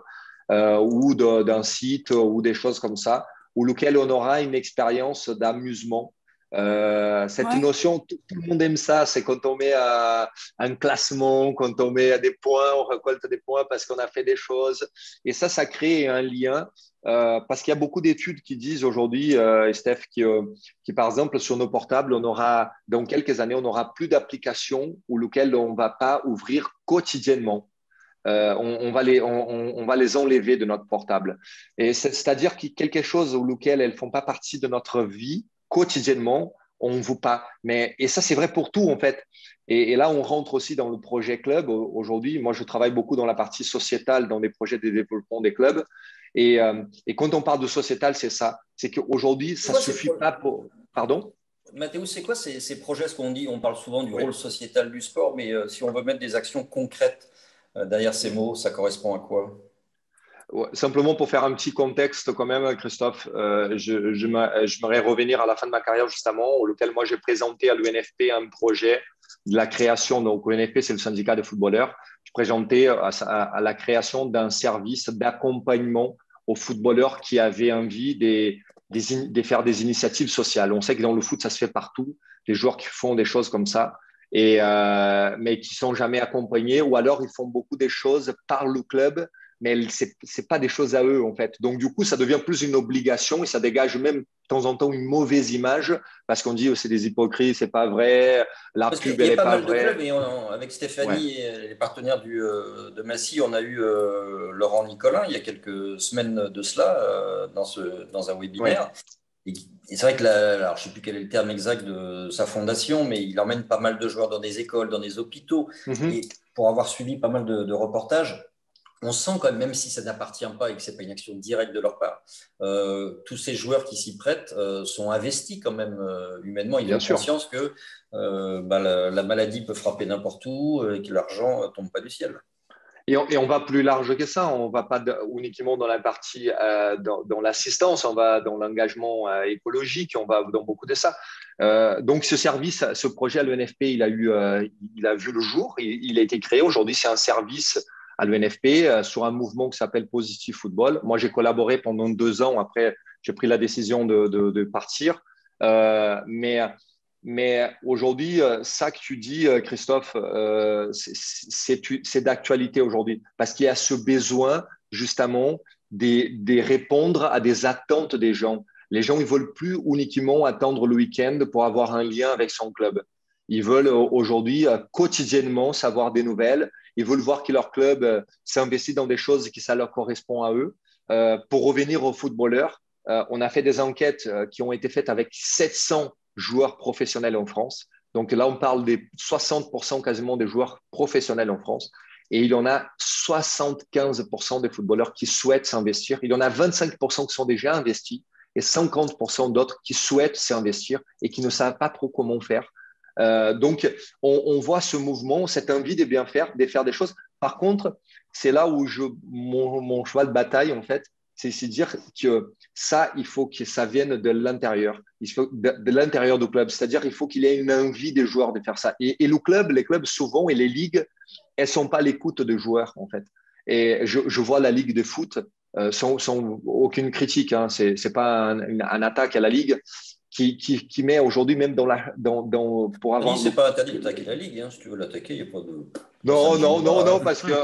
ou d'un site ou des choses comme ça, ou lequel on aura une expérience d'amusement. Cette ouais, notion, tout le monde aime ça, c'est quand on met un classement, quand on met des points, on récolte des points parce qu'on a fait des choses. Et ça crée un lien. Parce qu'il y a beaucoup d'études qui disent aujourd'hui, Steph, qui, par exemple, sur nos portables, dans quelques années, on n'aura plus d'applications ou lequel on ne va pas ouvrir quotidiennement. On va les enlever de notre portable. Et c'est-à-dire que quelque chose auquel elles ne font pas partie de notre vie quotidiennement, on ne veut pas. Et ça, c'est vrai pour tout, en fait. Et là, on rentre aussi dans le projet club. Aujourd'hui, moi, je travaille beaucoup dans la partie sociétale, dans les projets de développement des clubs. Et quand on parle de sociétal, c'est ça. C'est qu'aujourd'hui, ça ne suffit pas pour… Pardon? Mathéo, c'est quoi ces projets? Ce qu'on dit, on parle souvent du rôle sociétal du sport, mais si on veut mettre des actions concrètes derrière ces mots, ça correspond à quoi? Ouais, simplement pour faire un petit contexte quand même, Christophe, j'aimerais revenir à la fin de ma carrière justement, auquel moi j'ai présenté à l'UNFP un projet de la création. Donc l'UNFP, c'est le syndicat des footballeurs. Je présentais à la création d'un service d'accompagnement aux footballeurs qui avaient envie de faire des initiatives sociales. On sait que dans le foot, ça se fait partout, des joueurs qui font des choses comme ça. Mais qui sont jamais accompagnés ou alors ils font beaucoup des choses par le club mais c'est pas des choses à eux, en fait. Donc, du coup, ça devient plus une obligation et ça dégage même de temps en temps une mauvaise image parce qu'on dit, oh, c'est des hypocrites, c'est pas vrai, la Parce pub, qu'il y elle a est pas pas mal de vraie. clubs et avec Ouais, Stéphanie et les partenaires de Massy, on a eu Laurent Nicolin il y a quelques semaines de cela dans un ouais, webinaire. Et c'est vrai que alors je ne sais plus quel est le terme exact de sa fondation, mais il emmène pas mal de joueurs dans des écoles, dans des hôpitaux. Et mhm, pour avoir suivi pas mal de reportages, on sent quand même si ça n'appartient pas et que ce n'est pas une action directe de leur part, tous ces joueurs qui s'y prêtent sont investis quand même humainement. Ils bien ont sûr. conscience que la maladie peut frapper n'importe où et que l'argent ne tombe pas du ciel. Et on va plus large que ça. On va pas uniquement dans la partie, dans l'assistance, on va dans l'engagement écologique, on va dans beaucoup de ça. Donc, ce service, ce projet à l'ENFP, il a vu le jour. Il a été créé. Aujourd'hui, c'est un service à l'ENFP sur un mouvement qui s'appelle Positive Football. Moi, j'ai collaboré pendant 2 ans. Après, j'ai pris la décision de partir. Mais aujourd'hui, ça que tu dis, Christophe, c'est d'actualité aujourd'hui parce qu'il y a ce besoin justement de répondre à des attentes des gens. Les gens, ils veulent plus uniquement attendre le week-end pour avoir un lien avec son club. Ils veulent aujourd'hui quotidiennement savoir des nouvelles. Ils veulent voir que leur club s'investit dans des choses qui ça leur correspond à eux. Pour revenir aux footballeurs, on a fait des enquêtes qui ont été faites avec 700 joueurs professionnels en France. Donc là, on parle des 60% quasiment des joueurs professionnels en France. Et il y en a 75% des footballeurs qui souhaitent s'investir. Il y en a 25% qui sont déjà investis et 50% d'autres qui souhaitent s'investir et qui ne savent pas trop comment faire. Donc, on voit ce mouvement, cette envie de bien faire, de faire des choses. Par contre, c'est là où mon cheval de bataille, en fait, c'est dire que ça, il faut que ça vienne de l'intérieur. Il faut de l'intérieur du club. C'est-à-dire, il faut qu'il y ait une envie des joueurs de faire ça. Et le club, les clubs souvent et les ligues, elles sont pas à l'écoute des joueurs, en fait. Et je vois la ligue de foot sans aucune critique. Hein. C'est pas un attaque à la ligue qui met aujourd'hui même pour On dit avoir c'est pas interdit d'attaquer la Ligue, hein. Si tu veux l'attaquer, il n'y a pas de. Ça non, me non, gêne non, pas. non,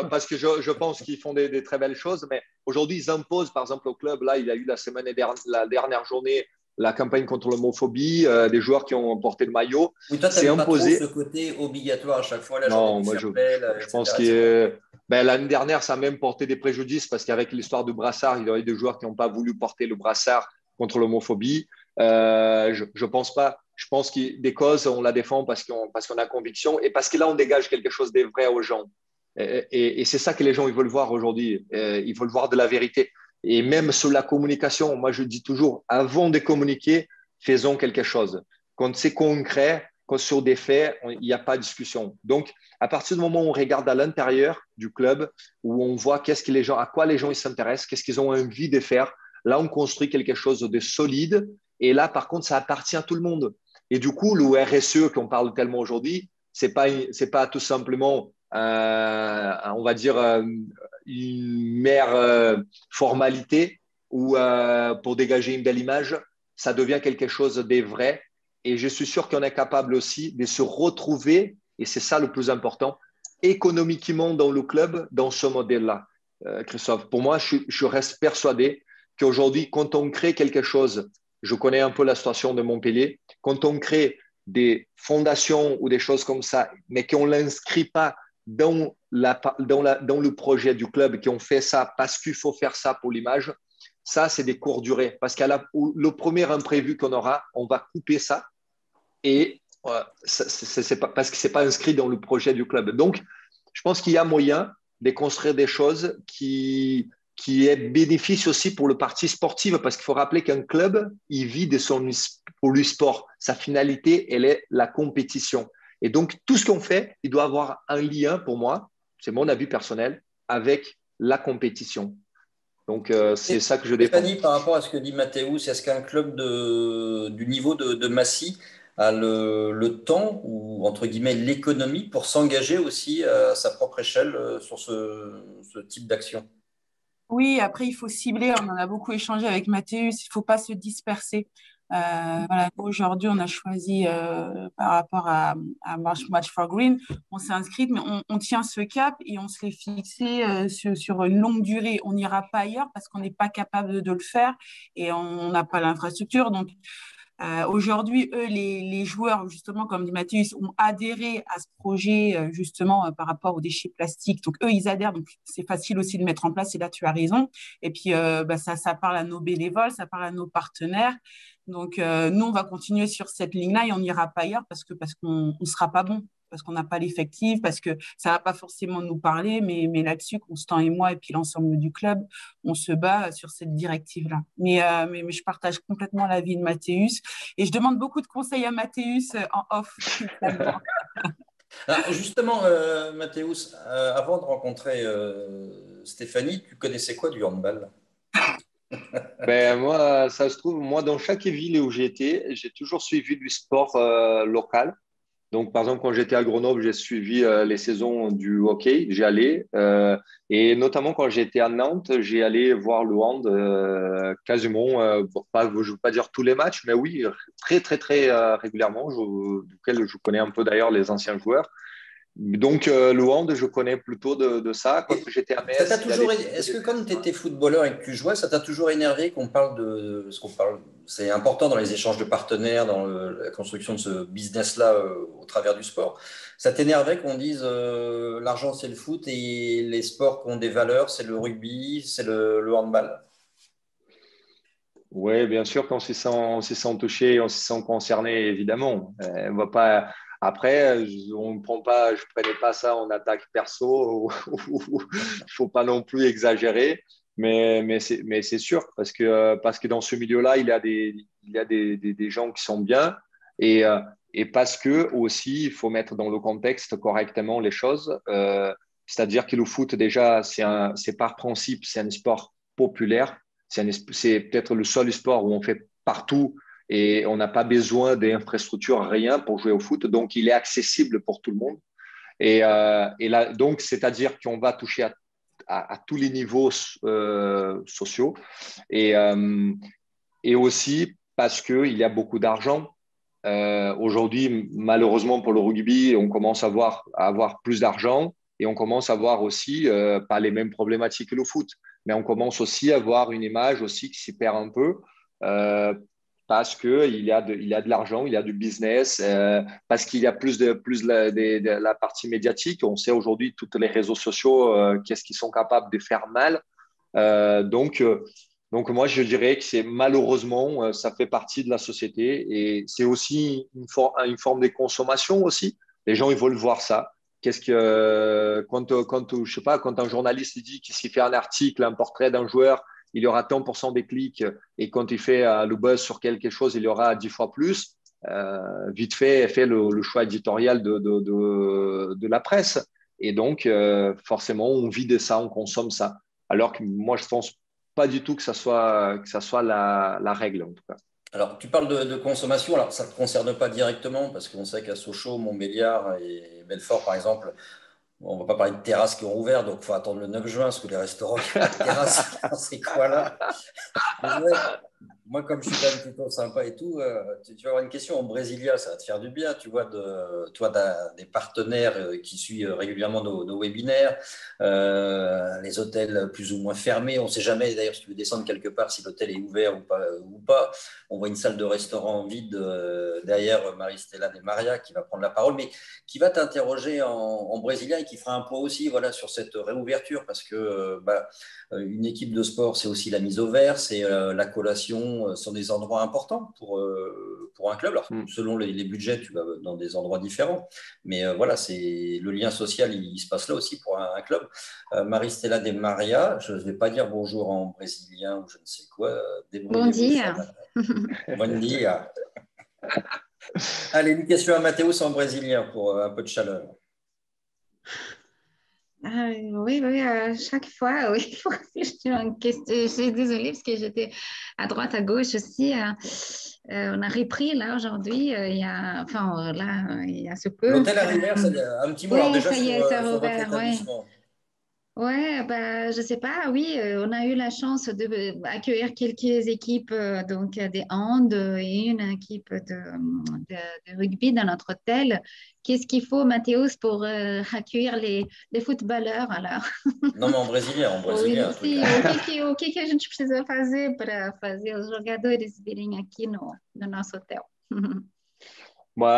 parce que je pense qu'ils font des très belles choses, mais aujourd'hui, ils imposent, par exemple, au club, là, il y a eu la dernière journée, la campagne contre l'homophobie, des joueurs qui ont porté le maillot. Oui, toi, tu C'est n'aimes pas trop ce imposé. côté obligatoire à chaque fois, la journée Non, du moi, fair play, je pense etc., etc. que ben, l'année dernière, ça a même porté des préjudices parce qu'avec l'histoire du brassard, il y aurait des joueurs qui n'ont pas voulu porter le brassard contre l'homophobie. Je pense pas. Je pense que des causes, on la défend parce qu'on a conviction et parce que là, on dégage quelque chose de vrai aux gens. Et c'est ça que les gens ils veulent voir aujourd'hui. Ils veulent voir de la vérité. Et même sur la communication, moi, je dis toujours, avant de communiquer, faisons quelque chose. Quand c'est concret, quand sur des faits, il n'y a pas de discussion. Donc, à partir du moment où on regarde à l'intérieur du club, où on voit qu'est-ce que les gens, à quoi les gens ils s'intéressent, qu'est-ce qu'ils ont envie de faire, là, on construit quelque chose de solide. Et là, par contre, ça appartient à tout le monde. Et du coup, le RSE qu'on parle tellement aujourd'hui, c'est pas tout simplement, on va dire, une mère formalité ou pour dégager une belle image. Ça devient quelque chose de vrai. Et je suis sûr qu'on est capable aussi de se retrouver, et c'est ça le plus important, économiquement dans le club, dans ce modèle-là, Christophe. Pour moi, je reste persuadé qu'aujourd'hui, quand on crée quelque chose, je connais un peu la situation de Montpellier, quand on crée des fondations ou des choses comme ça, mais qu'on ne l'inscrit pas dans le projet du club, qu'on fait ça parce qu'il faut faire ça pour l'image, ça, c'est des courtes durées. Parce qu'à le premier imprévu qu'on aura, on va couper ça et c'est pas, parce que ce n'est pas inscrit dans le projet du club. Donc, je pense qu'il y a moyen de construire des choses qui est bénéfice aussi pour le parti sportif, parce qu'il faut rappeler qu'un club, il vit pour le sport. Sa finalité, elle est la compétition. Et donc, tout ce qu'on fait, il doit avoir un lien, pour moi, c'est mon avis personnel, avec la compétition. Donc, c'est ça que je défends. Stéphanie, par rapport à ce que dit Mathéus, est-ce qu'un club du niveau de Massy a le temps ou, entre guillemets, l'économie pour s'engager aussi à sa propre échelle sur ce type d'action? Oui, après, il faut cibler. On en a beaucoup échangé avec Mathéus. Il ne faut pas se disperser. Voilà, aujourd'hui, on a choisi par rapport à Match for Green, on s'est inscrite, mais on tient ce cap et on se l'est fixé sur une longue durée. On n'ira pas ailleurs parce qu'on n'est pas capable de le faire et on n'a pas l'infrastructure. Donc, aujourd'hui, eux, les joueurs, justement, comme dit Mathieu, ont adhéré à ce projet, justement, par rapport aux déchets plastiques. Donc, eux, ils adhèrent. Donc, c'est facile aussi de mettre en place. Et là, tu as raison. Et puis, ça parle à nos bénévoles, ça parle à nos partenaires. Donc, nous, on va continuer sur cette ligne-là et on n'ira pas ailleurs parce qu'on ne sera pas bon, parce qu'on n'a pas l'effectif, parce que ça ne va pas forcément nous parler. Mais là-dessus, Constant et moi, et puis l'ensemble du club, on se bat sur cette directive-là. Mais je partage complètement l'avis de Mathéus. Et je demande beaucoup de conseils à Mathéus en off. Alors, justement, Mathéus, avant de rencontrer Stéphanie, tu connaissais quoi du handball? Ben, moi, ça se trouve, moi, dans chaque ville où j'ai été, j'ai toujours suivi du sport local. Donc, par exemple, quand j'étais à Grenoble, j'ai suivi les saisons du hockey, j'y allais. Et notamment quand j'étais à Nantes, j'ai allé voir le hand quasiment, je ne veux pas dire tous les matchs, mais oui, très, très, très régulièrement, duquel je connais un peu d'ailleurs les anciens joueurs. Donc, le hand, je connais plutôt de ça. Quand j'étais à Ça t'a Metz, il y toujours, avait est-ce des que quand tu étais festivals. footballeur et que tu jouais, ça t'a toujours énervé qu'on parle de ce qu'on parle, c'est important dans les échanges de partenaires, dans la construction de ce business-là au travers du sport. Ça t'énervait qu'on dise l'argent c'est le foot et les sports qui ont des valeurs, c'est le rugby, c'est le handball. Oui, bien sûr qu'on on s'y sent touché, on s'y sent concerné, évidemment. On va pas. Après, on ne prend pas, je prenais pas ça en attaque perso. Il faut pas non plus exagérer, mais c'est sûr parce que dans ce milieu-là, il y a des gens qui sont bien et parce que aussi, il faut mettre dans le contexte correctement les choses. C'est-à-dire que le foot déjà, c'est par principe, c'est un sport populaire. C'est peut-être le seul sport où on fait partout et on n'a pas besoin d'infrastructures, rien pour jouer au foot. Donc, il est accessible pour tout le monde. Et là, donc, c'est-à-dire qu'on va toucher à tous les niveaux sociaux. Et, euh, et aussi parce qu'il y a beaucoup d'argent. Aujourd'hui, malheureusement pour le rugby, on commence à avoir plus d'argent et on commence à voir aussi pas les mêmes problématiques que le foot, mais on commence aussi à voir une image aussi qui s'y perd un peu euh, parce il y a de l'argent, il y a du business, parce qu'il y a plus de la partie médiatique. On sait aujourd'hui tous les réseaux sociaux qu'est-ce qu'ils sont capables de faire mal. Euh, donc, euh, donc, moi, je dirais que c'est malheureusement, ça fait partie de la société et c'est aussi une forme de consommation aussi. Les gens, ils veulent voir ça. Qu'est-ce que, je sais pas, quand un journaliste dit qu'il s'il fait un article, un portrait d'un joueur, il y aura tant pour cent des clics et quand il fait le buzz sur quelque chose, il y aura 10 fois plus. Vite fait le choix éditorial de la presse. Et donc, forcément, on vit de ça, on consomme ça. Alors que moi, je pense pas du tout que ça soit la règle, en tout cas. Alors, tu parles de consommation, alors ça ne te concerne pas directement parce qu'on sait qu'à Sochaux, Montbéliard et Belfort, par exemple, bon, on ne va pas parler de terrasses qui ont ouvert, donc il faut attendre le 9 juin parce que les restaurants qui ont pas de terrasse, c'est quoi là? Mais ouais, moi, comme je suis quand même plutôt sympa et tout, tu vas avoir une question en Brésilia, ça va te faire du bien, tu vois, toi, des partenaires qui suivent régulièrement nos webinaires, les hôtels plus ou moins fermés, on ne sait jamais d'ailleurs si tu veux descendre quelque part, si l'hôtel est ouvert ou pas, ou pas. On voit une salle de restaurant vide derrière Marie-Stella de Maria qui va prendre la parole, mais qui va t'interroger en brésilien et qui fera un point aussi voilà, sur cette réouverture, parce que une équipe de sport, c'est aussi la mise au vert, c'est la collation, sont des endroits importants pour un club. Alors, Mm. selon les budgets, tu vas dans des endroits différents, mais voilà, c'est le lien social, il se passe là aussi pour un club. Maristela de Maria, je ne vais pas dire bonjour en brésilien ou je ne sais quoi, Bom débrouillez-vous sur dia. la... Bon dia. Allez, une question à Mathéus en brésilien pour un peu de chaleur. Oui, oui, chaque fois, oui. Je suis je suis désolée parce que j'étais à droite, à gauche aussi. On a repris là aujourd'hui, il y a ce peu. L'hôtel Arrivère, c'est un petit mot. Alors Oui, déjà ça y est, ça a sur votre rouvert, oui. établissement. Ouais, bah, je sais pas, oui, on a eu la chance d'accueillir quelques équipes donc des hand et une équipe de rugby dans notre hôtel. Qu'est-ce qu'il faut, Mathéus, pour accueillir les footballeurs alors? Non, mais en Oi, brésilien, un truc. sim, o que que a gente precisa fazer para fazer os jogadores virem aqui no nosso hotel? Moi,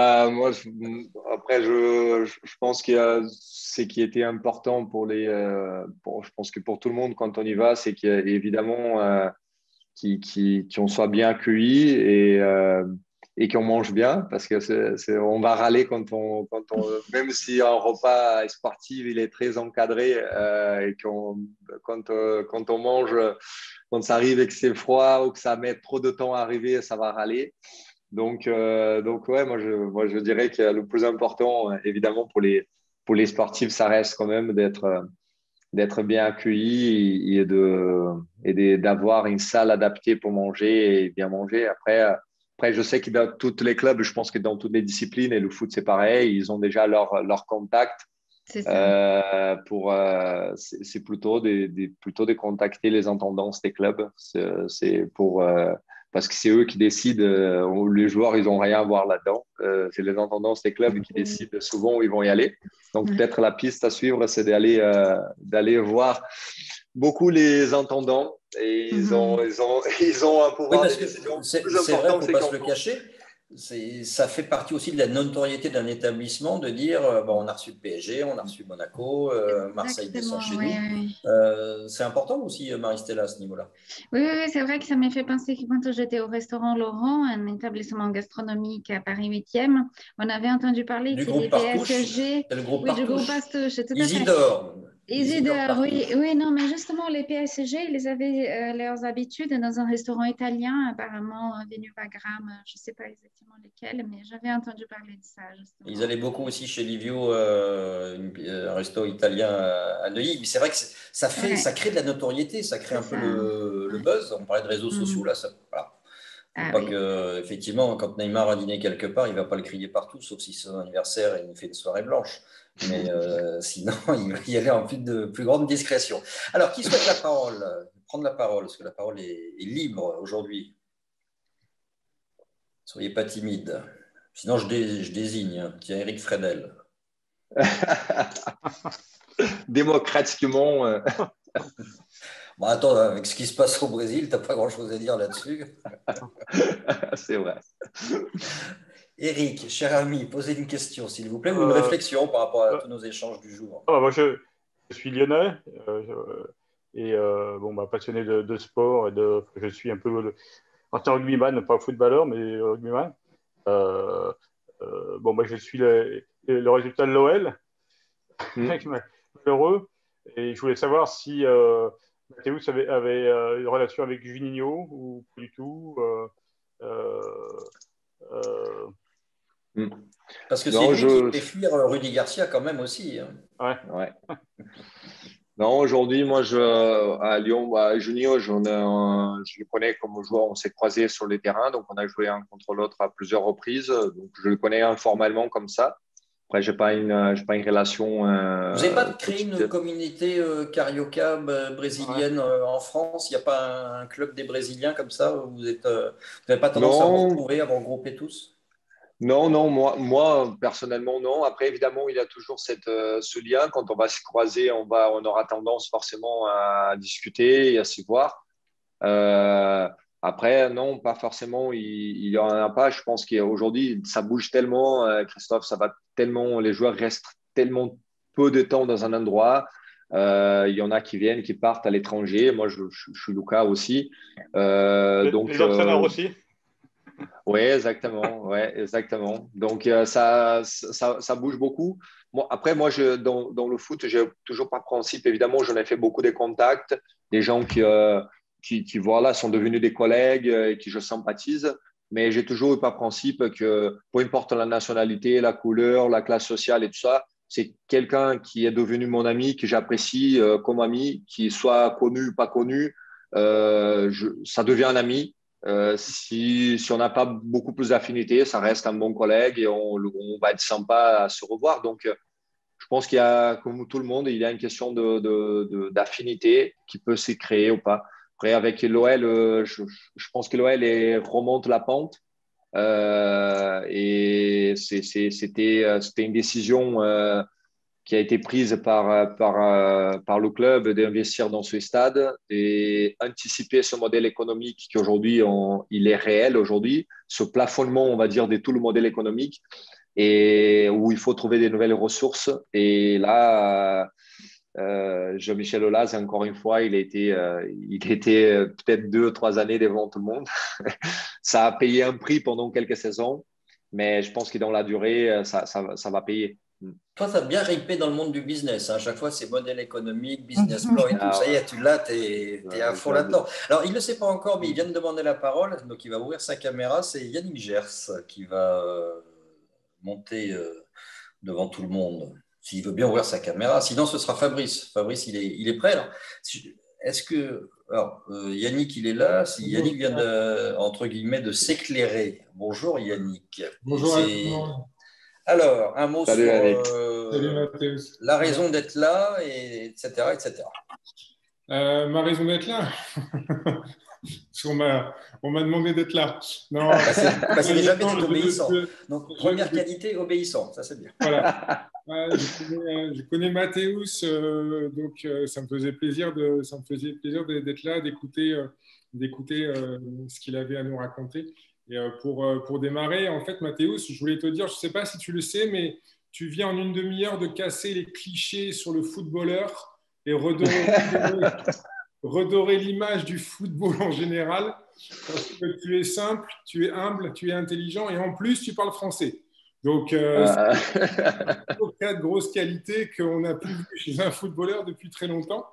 après, je pense qu'il y a ce qui était important je pense que pour tout le monde quand on y va, c'est qu'évidemment, qu'on soit bien accueillis et qu'on mange bien, parce que on va râler même si un repas sportif il est très encadré et quand on mange, quand ça arrive et que c'est froid ou que ça met trop de temps à arriver, ça va râler. Donc ouais, moi je dirais que le plus important, évidemment, pour les sportifs, ça reste quand même d'être bien accueillis d'avoir une salle adaptée pour manger et bien manger. Après, je sais que dans tous les clubs, je pense que dans toutes les disciplines, et le foot, c'est pareil, ils ont déjà leur contact. C'est ça. C'est plutôt de contacter les intendances des clubs. Parce que c'est eux qui décident. Les joueurs, ils n'ont rien à voir là-dedans. C'est les intendances des clubs qui décident souvent où ils vont y aller. Donc, peut-être la piste à suivre, c'est d'aller voir beaucoup les intendants. Et ils ont un Oui, pouvoir de parce que décision c'est plus vrai, il important ne que faut ceux pas qui se en le font. cacher. Ça fait partie aussi de la notoriété d'un établissement de dire bon, on a reçu le PSG, on a reçu Monaco, Marseille descend Exactement, chez oui, nous. oui. C'est important aussi, Marie-Stella, à ce niveau-là. Oui, oui, oui, c'est vrai que ça m'a fait penser que quand j'étais au restaurant Laurent, un établissement gastronomique à Paris 8e, on avait entendu parler Du que les groupe Partouche, PSG, c'est le groupe oui, du groupe Partouche. Astouche, tout à fait. Isidore Oui, Partouche. oui, non, mais justement, les PSG, ils avaient leurs habitudes dans un restaurant italien, apparemment, venu Wagram, je ne sais pas exactement lesquels, mais j'avais entendu parler de ça, Ils justement. allaient beaucoup aussi chez Livio, un resto italien à Neuilly. Mais c'est vrai que ça Ouais, crée de la notoriété, ça crée c'est un peu ça. le Ouais. buzz. On parlait de réseaux sociaux, Mhm. là. Voilà. Faut Ah pas oui. que, effectivement, quand Neymar a dîné quelque part, il va pas le crier partout, sauf si c'est son anniversaire et il nous fait une soirée blanche. Mais sinon, il va y aller en plus grande discrétion. Alors, qui souhaite la parole? Prendre la parole, parce que la parole est libre aujourd'hui. Soyez pas timide. Sinon, je désigne. Tiens, Eric Fredel. Démocratiquement. Bon, attends, avec ce qui se passe au Brésil, t'as pas grand-chose à dire là-dessus. C'est vrai. Eric, cher ami, posez une question, s'il vous plaît, ou une Euh, réflexion par rapport à euh, tous nos échanges du jour. Moi, je suis lyonnais et bon, bah, passionné de sport je suis un peu ancien rugbyman, pas footballeur, mais rugbyman. Euh, bon, bah, je suis le résultat de l'OL, Mm. malheureux, et je voulais savoir si Mathéus avait une relation avec Juninho ou pas du tout. Euh, euh, Mm. Parce que c'est Non, lui qui fait fuir Rudy Garcia quand même aussi. Hein. ouais. ouais. Non, aujourd'hui, moi, à Lyon, Junio, je le connais comme joueur. On s'est croisés sur les terrains, donc on a joué un contre l'autre à plusieurs reprises. Donc, je le connais informellement comme ça. Après, j'ai pas une relation Vous n'avez pas créé une quotidienne. communauté carioca Ouais. brésilienne en France? Il n'y a pas un club des Brésiliens comme ça où vous n'avez pas tendance à vous Non, retrouver, à vous regrouper tous? non, moi, personnellement, non. Après, évidemment, il y a toujours ce lien. Quand on va se croiser, on aura tendance forcément à discuter et à se voir. Euh, Après, non, pas forcément. Il y en a pas. Je pense qu'aujourd'hui, ça bouge tellement, Christophe, ça va tellement. Les joueurs restent tellement peu de temps dans un endroit. Il y en a qui viennent, qui partent à l'étranger. Moi, je suis Lucas aussi. Donc, Les entraîneurs aussi. oui, exactement. Ouais, exactement. Donc, ça bouge beaucoup. Après, moi, dans le foot, j'ai toujours par principe, évidemment, j'en ai fait beaucoup de contacts, des gens qui voilà, sont devenus des collègues et qui je sympathise. Mais j'ai toujours eu par principe que, peu importe la nationalité, la couleur, la classe sociale et tout ça, c'est quelqu'un qui est devenu mon ami, que j'apprécie comme ami, qu'il soit connu ou pas connu, ça devient un ami. Si on n'a pas beaucoup plus d'affinités, ça reste un bon collègue et on va être sympa à se revoir. Donc, je pense qu'il y a, comme tout le monde, il y a une question d'affinité qui peut se créer ou pas. Après, avec l'OL, je pense que l'OL remonte la pente. Et c'était une décision qui a été prise par le club d'investir dans ce stade et anticiper ce modèle économique qui aujourd'hui, il est réel aujourd'hui, ce plafonnement, on va dire, de tout le modèle économique et où il faut trouver des nouvelles ressources. Et là, Jean-Michel Aulas, encore une fois, il était peut-être 2 ou 3 années devant tout le monde. Ça a payé un prix pendant quelques saisons, mais je pense que dans la durée, ça va payer. Toi, tu as bien ripé dans le monde du business. Hein. À chaque fois, c'est modèle économique, business plan et tout. Ça y est, tu l'as, tu es à fond là-dedans. Alors, il ne le sait pas encore, mais il vient de demander la parole. Donc, il va ouvrir sa caméra. C'est Yannick Gers qui va monter devant tout le monde. S'il veut bien ouvrir sa caméra. Sinon, ce sera Fabrice. Fabrice, il est prêt. Alors, est-ce que. Alors, Yannick, il est là. Si Yannick vient entre guillemets, de s'éclairer. Bonjour, Yannick. Bonjour à tout le monde. Alors, un mot Salut, sur la raison d'être là, etc. etc. Ma raison d'être là on m'a demandé d'être là. Non, parce qu'il n'est jamais dit obéissant. Donc, première qualité, obéissant. Ça, c'est bien. Voilà. Je connais Mathéus, donc ça me faisait plaisir d'être là, d'écouter ce qu'il avait à nous raconter. Et pour démarrer, en fait, Mathéus, je voulais te dire, je ne sais pas si tu le sais, mais tu viens en une demi-heure de casser les clichés sur le footballeur et redorer l'image du football en général, parce que tu es simple, tu es humble, tu es intelligent et en plus, tu parles français. Donc, c'est 4 grosses qualités qu'on n'a plus vues chez un footballeur depuis très longtemps.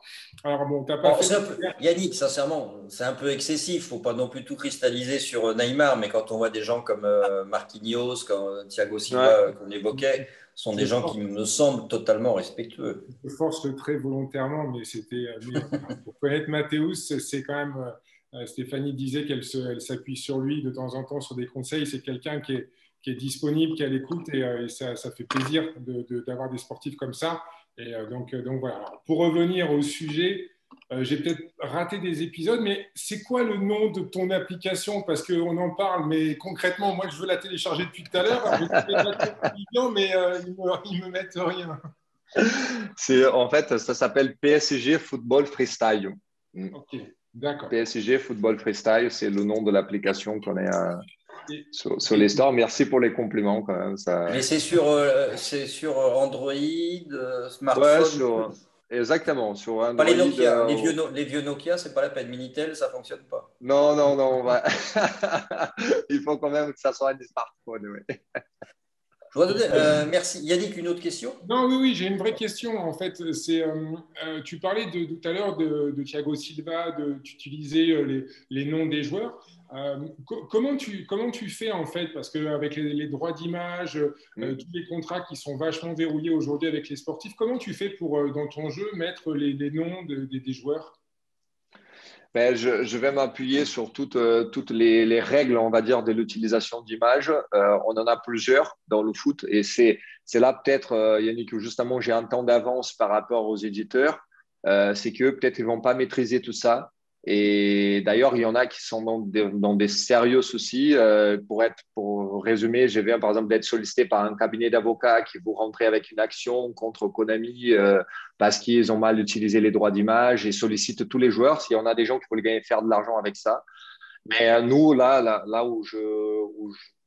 Alors, bon, tu n'as pas fait… Yannick, sincèrement, c'est un peu excessif. Il ne faut pas non plus tout cristalliser sur Neymar, mais quand on voit des gens comme Marquinhos, comme Thiago Silva qu'on évoquait, sont des gens qui me semblent totalement respectueux. Je force le trait volontairement, mais pour connaître Mathéus, c'est quand même… Stéphanie disait qu'elle s'appuie sur lui de temps en temps sur des conseils. C'est quelqu'un qui est disponible, qui est à l'écoute et ça fait plaisir d'avoir des sportifs comme ça. Et donc voilà. Alors, pour revenir au sujet, j'ai peut-être raté des épisodes, mais c'est quoi le nom de ton application? Parce qu'on en parle, mais concrètement, moi, je veux la télécharger depuis tout à l'heure. Mais ils me mettent rien. En fait, ça s'appelle PSG Football Freestyle. Ok, d'accord. PSG Football Freestyle, c'est le nom de l'application qu'on est sur les stores. Merci pour les compliments quand même. Mais c'est sur Android, smartphone. Ouais, exactement. Sur Android, pas les Nokia. Les vieux Nokia, c'est pas la peine. Minitel, ça fonctionne pas. Non. Il faut quand même que ça soit des smartphones. Ouais. Je voudrais donner, merci. Yannick, une autre question? Non, oui, j'ai une vraie question. En fait, tu parlais tout à l'heure de Thiago Silva, d'utiliser les noms des joueurs. Comment tu fais en fait? Parce qu'avec les droits d'image, tous les contrats qui sont vachement verrouillés aujourd'hui avec les sportifs, comment tu fais pour, dans ton jeu, mettre les noms des joueurs? Ben, je vais m'appuyer sur toutes les règles, on va dire, de l'utilisation d'images. On en a plusieurs dans le foot et c'est là peut-être, Yannick, que justement j'ai un temps d'avance par rapport aux éditeurs. C'est qu'eux, peut-être, ils ne vont pas maîtriser tout ça. Et d'ailleurs, il y en a qui sont dans des sérieux soucis. Pour résumer, je viens par exemple d'être sollicité par un cabinet d'avocats qui veut rentrer avec une action contre Konami parce qu'ils ont mal utilisé les droits d'image et sollicitent tous les joueurs. S'il y en a des gens qui veulent faire de l'argent avec ça. Mais nous, là où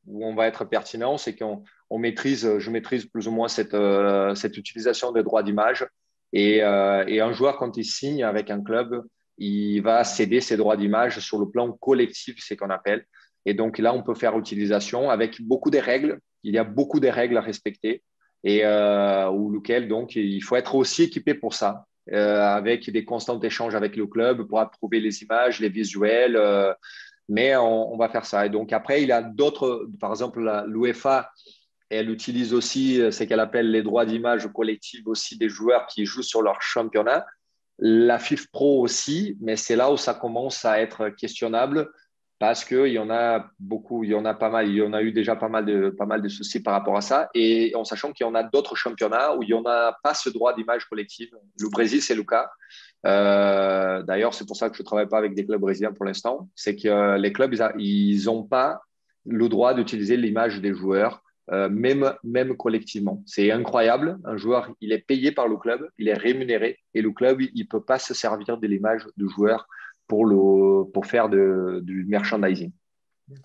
on va être pertinent, c'est je maîtrise plus ou moins cette utilisation des droits d'image. Et un joueur, quand il signe avec un club, il va céder ses droits d'image sur le plan collectif, c'est ce qu'on appelle. Et donc là, on peut faire utilisation avec beaucoup de règles. Il y a beaucoup de règles à respecter et lequel donc il faut être aussi équipé pour ça, avec des constants échanges avec le club pour approuver les images, les visuels. Mais on va faire ça. Et donc après, il y a d'autres, par exemple l'UEFA. Elle utilise aussi ce qu'elle appelle les droits d'image collectifs aussi des joueurs qui jouent sur leur championnat. La FIF Pro aussi, mais c'est là où ça commence à être questionnable parce qu'il y en a beaucoup, il y en a pas mal, il y en a eu déjà pas mal de soucis par rapport à ça. Et en sachant qu'il y en a d'autres championnats où il n'y en a pas ce droit d'image collective. Le Brésil, c'est le cas. D'ailleurs, c'est pour ça que je ne travaille pas avec des clubs brésiliens pour l'instant. C'est que les clubs, ils n'ont pas le droit d'utiliser l'image des joueurs, même collectivement. C'est incroyable. Un joueur, il est payé par le club, il est rémunéré, et le club, il ne peut pas se servir de l'image du joueur pour faire du merchandising.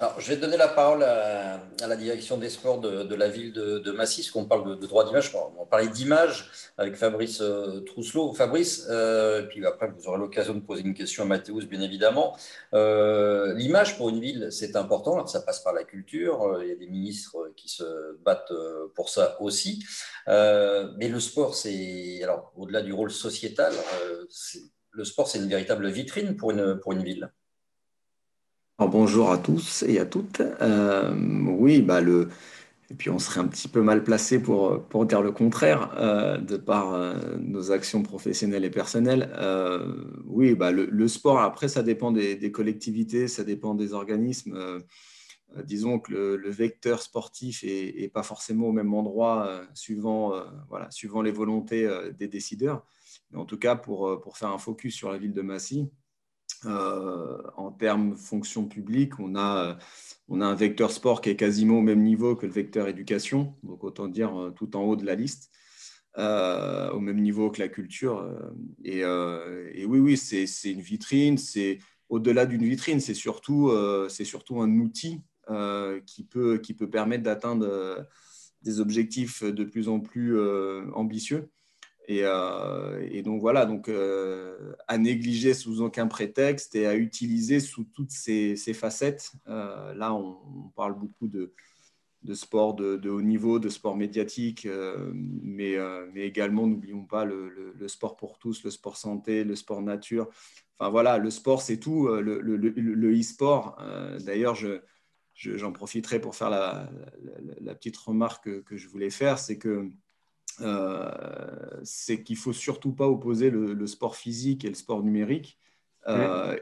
Alors, je vais donner la parole à la direction des sports de la ville de Massy, parce qu'on parle de droit d'image. On va parler d'image avec Fabrice Trousselot. Fabrice, et puis après, vous aurez l'occasion de poser une question à Mathéus, bien évidemment. L'image pour une ville, c'est important. Alors, ça passe par la culture. Il y a des ministres qui se battent pour ça aussi. Mais le sport, alors, au-delà du rôle sociétal, le sport, c'est une véritable vitrine pour une ville. Alors, bonjour à tous et à toutes. Oui, et puis on serait un petit peu mal placé pour dire le contraire, de par nos actions professionnelles et personnelles. Oui, le sport, après, ça dépend des collectivités, ça dépend des organismes. Disons que le vecteur sportif est pas forcément au même endroit, suivant les volontés des décideurs. Mais en tout cas, pour faire un focus sur la ville de Massy, en termes fonction publique, on a un vecteur sport qui est quasiment au même niveau que le vecteur éducation, donc autant dire tout en haut de la liste, au même niveau que la culture. Et oui, c'est une vitrine, c'est au-delà d'une vitrine, c'est surtout un outil qui peut permettre d'atteindre des objectifs de plus en plus ambitieux. Et donc voilà, à négliger sous aucun prétexte et à utiliser sous toutes ces facettes. Là, on parle beaucoup de sport de haut niveau, de sport médiatique, mais également, n'oublions pas le sport pour tous, le sport santé, le sport nature. Enfin voilà, le sport, c'est tout. Le e-sport, d'ailleurs, j'en profiterai pour faire la petite remarque que je voulais faire, c'est qu'il ne faut surtout pas opposer le sport physique et le sport numérique,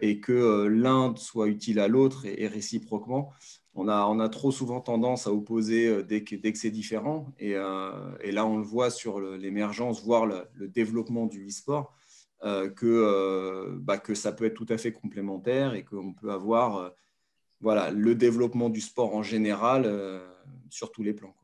et que l'un soit utile à l'autre et réciproquement. On a trop souvent tendance à opposer dès que c'est différent. Et là, on le voit sur l'émergence, voire le développement du e-sport, que ça peut être tout à fait complémentaire et qu'on peut avoir le développement du sport en général sur tous les plans, quoi.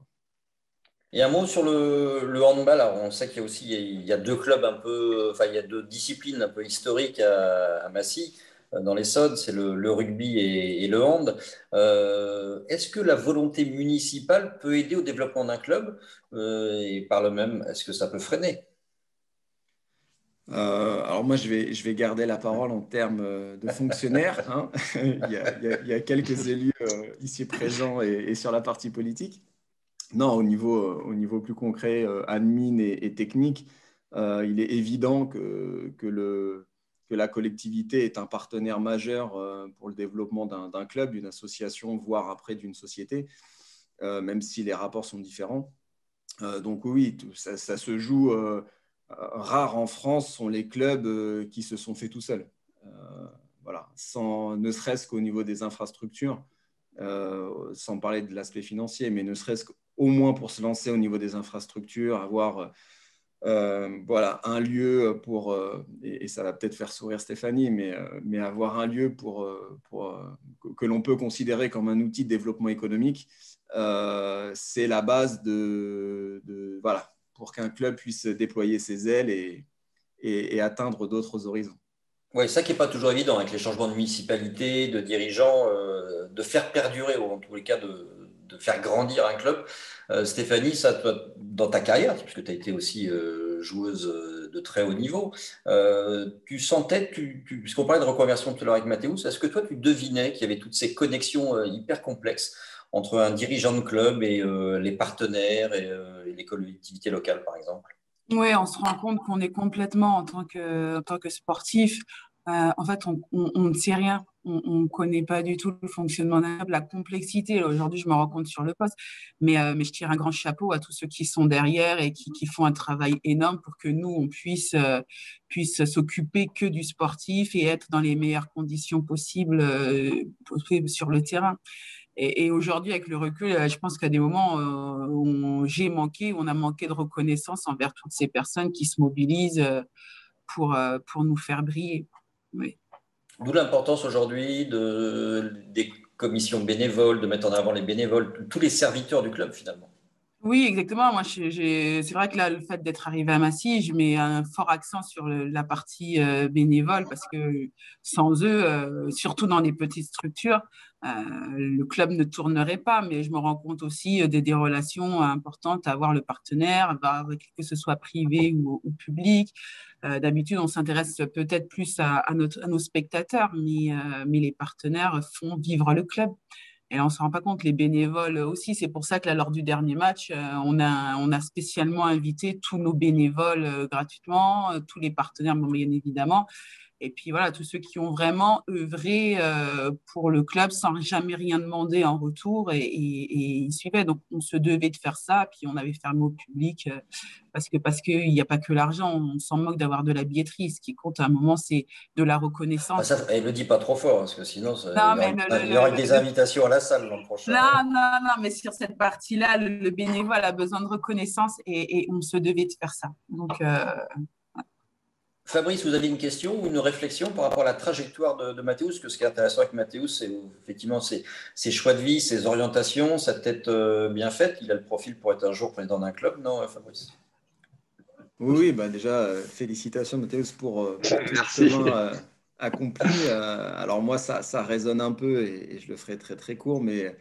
Et un mot sur le handball. Alors, on sait il y a deux clubs il y a deux disciplines un peu historiques à Massy, dans l'Essonne, c'est le rugby et le hand. Est-ce que la volonté municipale peut aider au développement d'un club, et par le même, est-ce que ça peut freiner? Alors moi, je vais garder la parole en termes de fonctionnaires, hein. Il y a quelques élus ici présents et sur la partie politique. Non, au niveau plus concret, admin et technique, il est évident que la collectivité est un partenaire majeur pour le développement d'un club, d'une association, voire après d'une société, même si les rapports sont différents. Donc oui, ça se joue. Rares en France sont les clubs qui se sont faits tout seuls. Voilà, ne serait-ce qu'au niveau des infrastructures, sans parler de l'aspect financier, mais ne serait-ce qu'au moins pour se lancer au niveau des infrastructures, avoir un lieu pour, et ça va peut-être faire sourire Stéphanie, mais avoir un lieu que l'on peut considérer comme un outil de développement économique, c'est la base pour qu'un club puisse déployer ses ailes et atteindre d'autres horizons. Oui, ça qui n'est pas toujours évident avec les changements de municipalité, de dirigeants, de faire perdurer, ou en tous les cas de faire grandir un club. Stéphanie, ça, toi, dans ta carrière, puisque tu as été aussi joueuse de très haut niveau, tu sentais, puisqu'on parlait de reconversion tout à l'heure avec Mathéus, est-ce que toi, tu devinais qu'il y avait toutes ces connexions hyper complexes entre un dirigeant de club et les partenaires et les collectivités locales, par exemple? Oui, on se rend compte qu'on est complètement, en tant que sportif, en fait, on ne sait rien. on connaît pas du tout le fonctionnement d'un club, la complexité. Aujourd'hui, je me rends compte sur le poste, mais je tire un grand chapeau à tous ceux qui sont derrière et qui font un travail énorme pour que nous, on puisse s'occuper que du sportif et être dans les meilleures conditions possibles sur le terrain. Et aujourd'hui, avec le recul, je pense qu'à des moments, on a manqué de reconnaissance envers toutes ces personnes qui se mobilisent pour nous faire briller. Oui. D'où l'importance aujourd'hui des commissions bénévoles, de mettre en avant les bénévoles, tous les serviteurs du club finalement. Oui, exactement. Moi, c'est vrai que là, le fait d'être arrivé à Massy, je mets un fort accent sur la partie bénévole parce que sans eux, surtout dans les petites structures, le club ne tournerait pas. Mais je me rends compte aussi des relations importantes à avoir le partenaire, que ce soit privé ou public. D'habitude, on s'intéresse peut-être plus à nos spectateurs, mais les partenaires font vivre le club. Et on ne se rend pas compte, les bénévoles aussi. C'est pour ça que là, lors du dernier match, on a spécialement invité tous nos bénévoles gratuitement, tous les partenaires, bien évidemment. Et puis voilà, tous ceux qui ont vraiment œuvré pour le club sans jamais rien demander en retour et ils suivaient. Donc on se devait de faire ça. Puis on avait fermé au public parce qu'il n'y a pas que l'argent. On s'en moque d'avoir de la billetterie. Ce qui compte à un moment, c'est de la reconnaissance. Elle ne le dit pas trop fort, parce que sinon, il y aurait des invitations à la salle l'an prochain. Non, mais sur cette partie-là, le bénévole a besoin de reconnaissance et on se devait de faire ça. Donc, Fabrice, vous avez une question ou une réflexion par rapport à la trajectoire de Mathéus? Que ce qui est intéressant avec Mathéus, c'est effectivement ses choix de vie, ses orientations, sa tête bien faite. Il a le profil pour être un jour président d'un club, non, Fabrice? Oui, déjà, félicitations Mathéus pour tout le chemin accompli. Alors moi, ça résonne un peu et je le ferai très très court, mais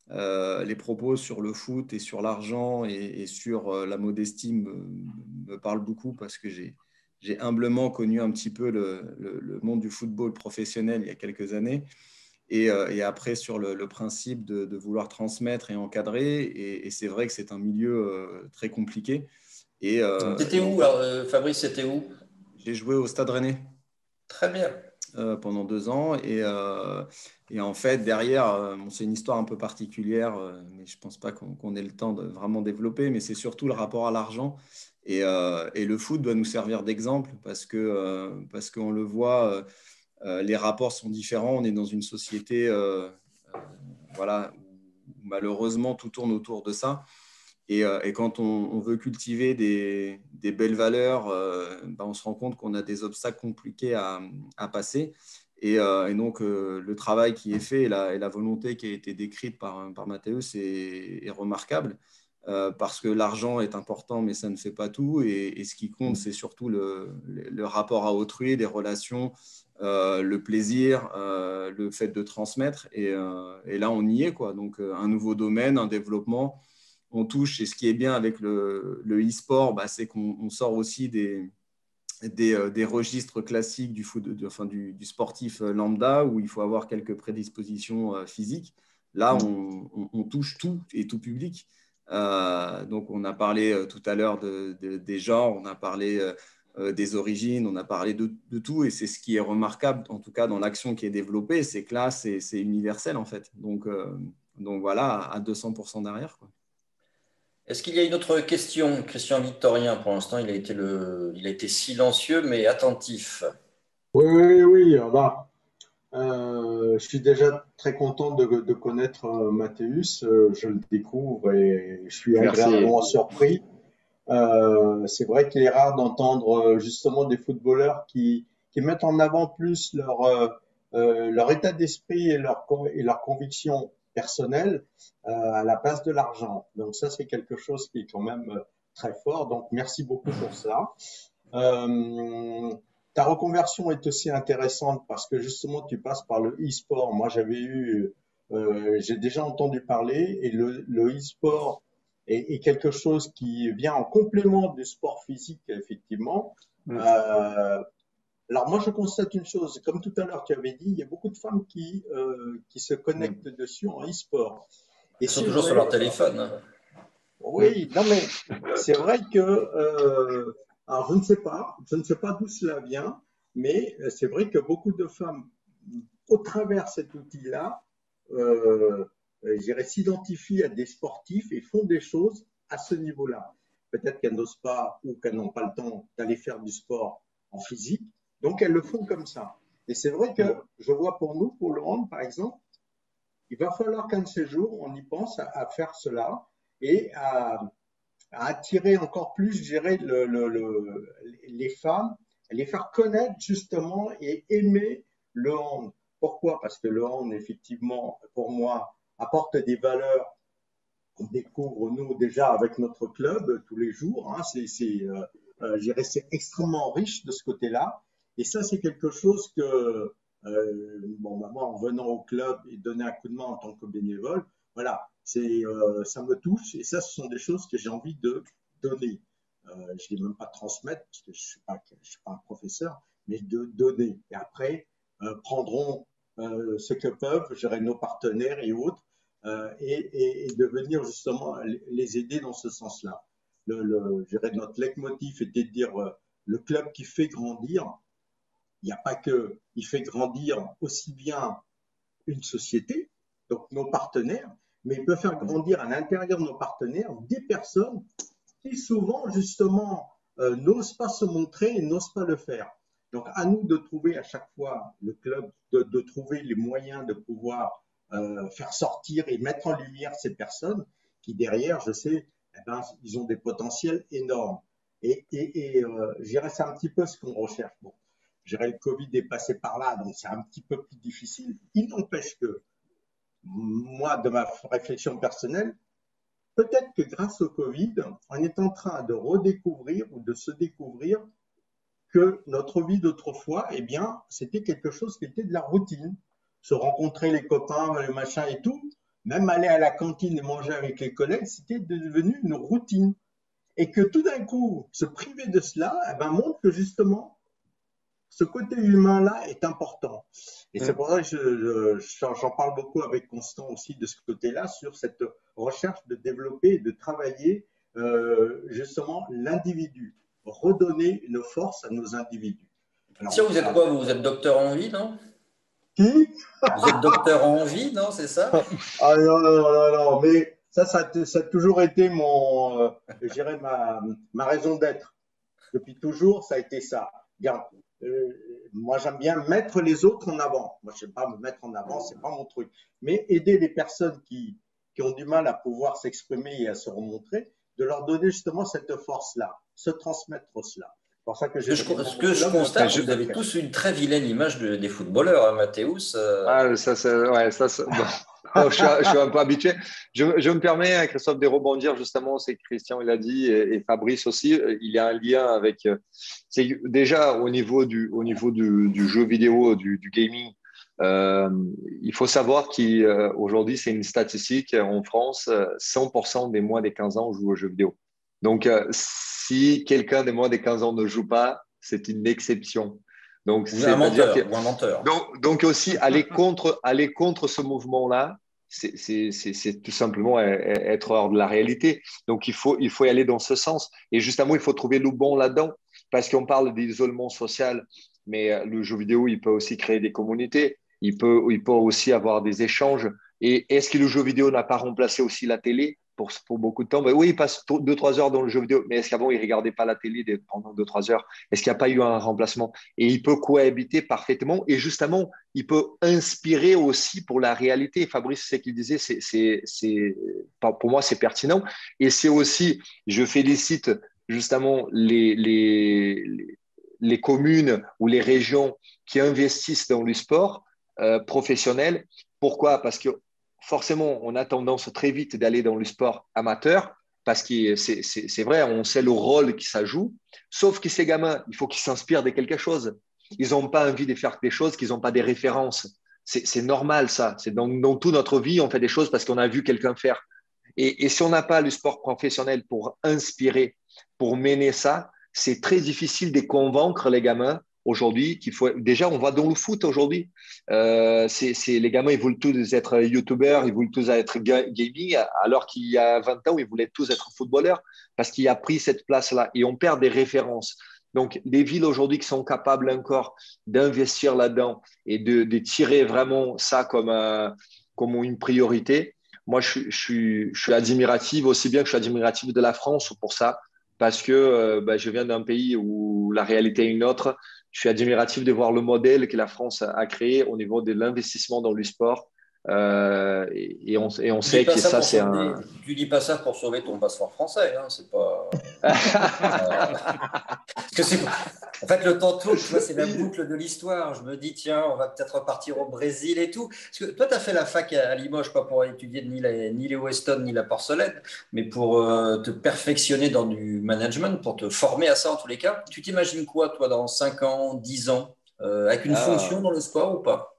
les propos sur le foot et sur l'argent et sur la modestie me parlent beaucoup parce que j'ai humblement connu un petit peu le monde du football professionnel il y a quelques années. Et après, sur le principe de vouloir transmettre et encadrer, et c'est vrai que c'est un milieu très compliqué. T'étais où, Fabrice, c'était où? J'ai joué au Stade Rennais. Très bien. Pendant 2 ans. Et en fait, derrière, c'est une histoire un peu particulière, mais je ne pense pas qu'on ait le temps de vraiment développer, mais c'est surtout le rapport à l'argent. Et le foot doit nous servir d'exemple parce qu'on le voit, les rapports sont différents. On est dans une société voilà, où malheureusement tout tourne autour de ça. Et quand on veut cultiver des belles valeurs, on se rend compte qu'on a des obstacles compliqués à passer. Et donc, le travail qui est fait et la volonté qui a été décrite par Mathéus est remarquable parce que l'argent est important, mais ça ne fait pas tout. Et ce qui compte, c'est surtout le rapport à autrui, les relations, le plaisir, le fait de transmettre. Et là, on y est, quoi. Donc, un nouveau domaine, un développement. On touche, et ce qui est bien avec le e-sport, c'est qu'on sort aussi des registres classiques du sportif lambda où il faut avoir quelques prédispositions physiques. Là, on touche tout et tout public. Donc, on a parlé tout à l'heure des genres, on a parlé des origines, on a parlé de tout, et c'est ce qui est remarquable, en tout cas dans l'action qui est développée, c'est que là, c'est universel en fait. Donc voilà, à 200% derrière, quoi. Est-ce qu'il y a une autre question? Christian Victorien, pour l'instant, il a été silencieux mais attentif. Oui. Je suis déjà très content de connaître Mathéus. Je le découvre et je suis agréablement surpris. C'est vrai qu'il est rare d'entendre justement des footballeurs qui mettent en avant plus leur état d'esprit et leur conviction personnelle à la place de l'argent. Donc ça, c'est quelque chose qui est quand même très fort. Donc merci beaucoup pour ça. Ta reconversion est aussi intéressante parce que justement tu passes par le e-sport. Moi j'ai déjà entendu parler et le e-sport est quelque chose qui vient en complément du sport physique effectivement. Alors moi je constate une chose, comme tout à l'heure tu avais dit, il y a beaucoup de femmes qui se connectent dessus en e-sport. Ils sont toujours sur leur téléphone. Oui, non mais c'est vrai que alors je ne sais pas d'où cela vient, mais c'est vrai que beaucoup de femmes au travers de cet outil-là, je dirais, s'identifient à des sportifs et font des choses à ce niveau-là. Peut-être qu'elles n'osent pas ou qu'elles n'ont pas le temps d'aller faire du sport en physique, donc elles le font comme ça. Et c'est vrai que je vois pour nous, pour le hand par exemple, il va falloir qu'un de ces jours, on y pense à faire cela et à attirer encore plus, je dirais, les femmes, à les faire connaître justement et aimer le hand. Pourquoi? Parce que le hand, effectivement, pour moi, apporte des valeurs qu'on découvre, nous, déjà avec notre club tous les jours. Hein. Je dirais, c'est extrêmement riche de ce côté-là. Et ça, c'est quelque chose que, moi, en venant au club et donner un coup de main en tant que bénévole, voilà, ça me touche. Et ça, ce sont des choses que j'ai envie de donner. Je ne dis même pas transmettre, parce que je ne suis pas un professeur, mais de donner. Et après, prendront ce que peuvent, je dirais, nos partenaires et autres, et de venir justement les aider dans ce sens-là. Je dirais, notre leitmotiv était de dire le club qui fait grandir. Il n'y a pas que, il fait grandir aussi bien une société, donc nos partenaires, mais il peut faire grandir à l'intérieur de nos partenaires des personnes qui souvent justement n'osent pas se montrer et n'osent pas le faire. Donc à nous de trouver à chaque fois, le club, de trouver les moyens de pouvoir faire sortir et mettre en lumière ces personnes qui derrière, je sais, eh ben, ils ont des potentiels énormes. Et je dirais, c'est un petit peu ce qu'on recherche. Bon, je dirais, le Covid est passé par là, donc c'est un petit peu plus difficile. Il n'empêche que, moi, de ma réflexion personnelle, peut-être que grâce au Covid, on est en train de redécouvrir ou de se découvrir que notre vie d'autrefois, eh bien, c'était quelque chose qui était de la routine. Se rencontrer les copains, le machin et tout, même aller à la cantine et manger avec les collègues, c'était devenu une routine. Et que tout d'un coup, se priver de cela, eh ben, montre que justement, ce côté humain-là est important. Et c'est pour ça que j'en parle beaucoup avec Constant aussi de ce côté-là, sur cette recherche de développer et de travailler justement l'individu, redonner une force à nos individus. Alors, tiens, vous êtes quoi? Vous êtes docteur en vie, non? Qui? Vous êtes docteur en vie, non? C'est ça? Ah non, mais ça a toujours été je dirais ma raison d'être. Depuis toujours, ça a été ça. Regarde, moi, j'aime bien mettre les autres en avant. Moi, je ne sais pas me mettre en avant, c'est pas mon truc. Mais aider les personnes qui ont du mal à pouvoir s'exprimer et à se remontrer, de leur donner justement cette force-là, se transmettre cela. C'est pour ça que ce que je constate, vous avez tous une très vilaine image des footballeurs, hein, Mathéus. Ah, ça, bon. Je suis un peu habitué. Je me permets, Christophe, de rebondir justement, c'est Christian, il a dit, et Fabrice aussi, il y a un lien avec… C'est déjà au niveau du jeu vidéo, du gaming, il faut savoir qu'aujourd'hui, c'est une statistique en France, 100% des moins de 15 ans jouent aux jeux vidéo. Donc, si quelqu'un des moins de 15 ans ne joue pas, c'est une exception. Donc, c'est un menteur, ou un menteur. Donc aussi, aller contre ce mouvement-là, c'est tout simplement être hors de la réalité. Donc, il faut y aller dans ce sens. Et justement, il faut trouver le bon là-dedans, parce qu'on parle d'isolement social, mais le jeu vidéo, il peut aussi créer des communautés, il peut aussi avoir des échanges. Et est-ce que le jeu vidéo n'a pas remplacé aussi la télé pour beaucoup de temps? Ben oui, il passe 2-3 heures dans le jeu vidéo, mais est-ce qu'avant, il ne regardait pas la télé pendant 2-3 heures? Est-ce qu'il n'y a pas eu un remplacement? Et il peut cohabiter parfaitement. Et justement, il peut inspirer aussi pour la réalité. Fabrice, c'est ce qu'il disait, pour moi, c'est pertinent. Et c'est aussi, je félicite justement les communes ou les régions qui investissent dans le sport professionnel. Pourquoi? Parce que forcément, on a tendance très vite d'aller dans le sport amateur parce que c'est vrai, on sait le rôle que ça joue. Sauf que ces gamins, il faut qu'ils s'inspirent de quelque chose. Ils n'ont pas envie de faire des choses qu'ils n'ont pas des références. C'est normal, ça. C'est dans toute notre vie, on fait des choses parce qu'on a vu quelqu'un faire. Et si on n'a pas le sport professionnel pour inspirer, pour mener ça, c'est très difficile de convaincre les gamins aujourd'hui qu'il faut… Déjà, on va dans le foot aujourd'hui. Les gamins, ils veulent tous être youtubeurs, ils veulent tous être gaming, alors qu'il y a 20 ans, ils voulaient tous être footballeurs parce qu'il a pris cette place-là et on perd des références. Donc, les villes aujourd'hui qui sont capables encore d'investir là-dedans et de tirer vraiment ça comme une priorité, moi, je suis admiratif, aussi bien que je suis admiratif de la France pour ça, parce que je viens d'un pays où la réalité est une autre. Je suis admiratif de voir le modèle que la France a créé au niveau de l'investissement dans le sport. On sait que ça, c'est un… Tu dis pas ça pour sauver ton passeport français, hein, c'est pas… En fait, le temps tourne, tu vois, c'est la boucle de l'histoire. Je me dis, tiens, on va peut-être repartir au Brésil et tout. Parce que toi, tu as fait la fac à Limoges, pas pour étudier ni les Weston, ni la porcelaine, mais pour te perfectionner dans du management, pour te former à ça en tous les cas. Tu t'imagines quoi, toi, dans 5 ans, 10 ans, avec une fonction dans le sport ou pas?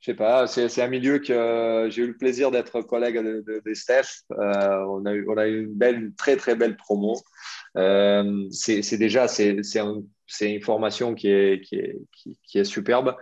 Je sais pas, c'est un milieu que j'ai eu le plaisir d'être collègue de Steph. On a eu une très, très belle promo. C'est déjà, c'est une formation qui est superbe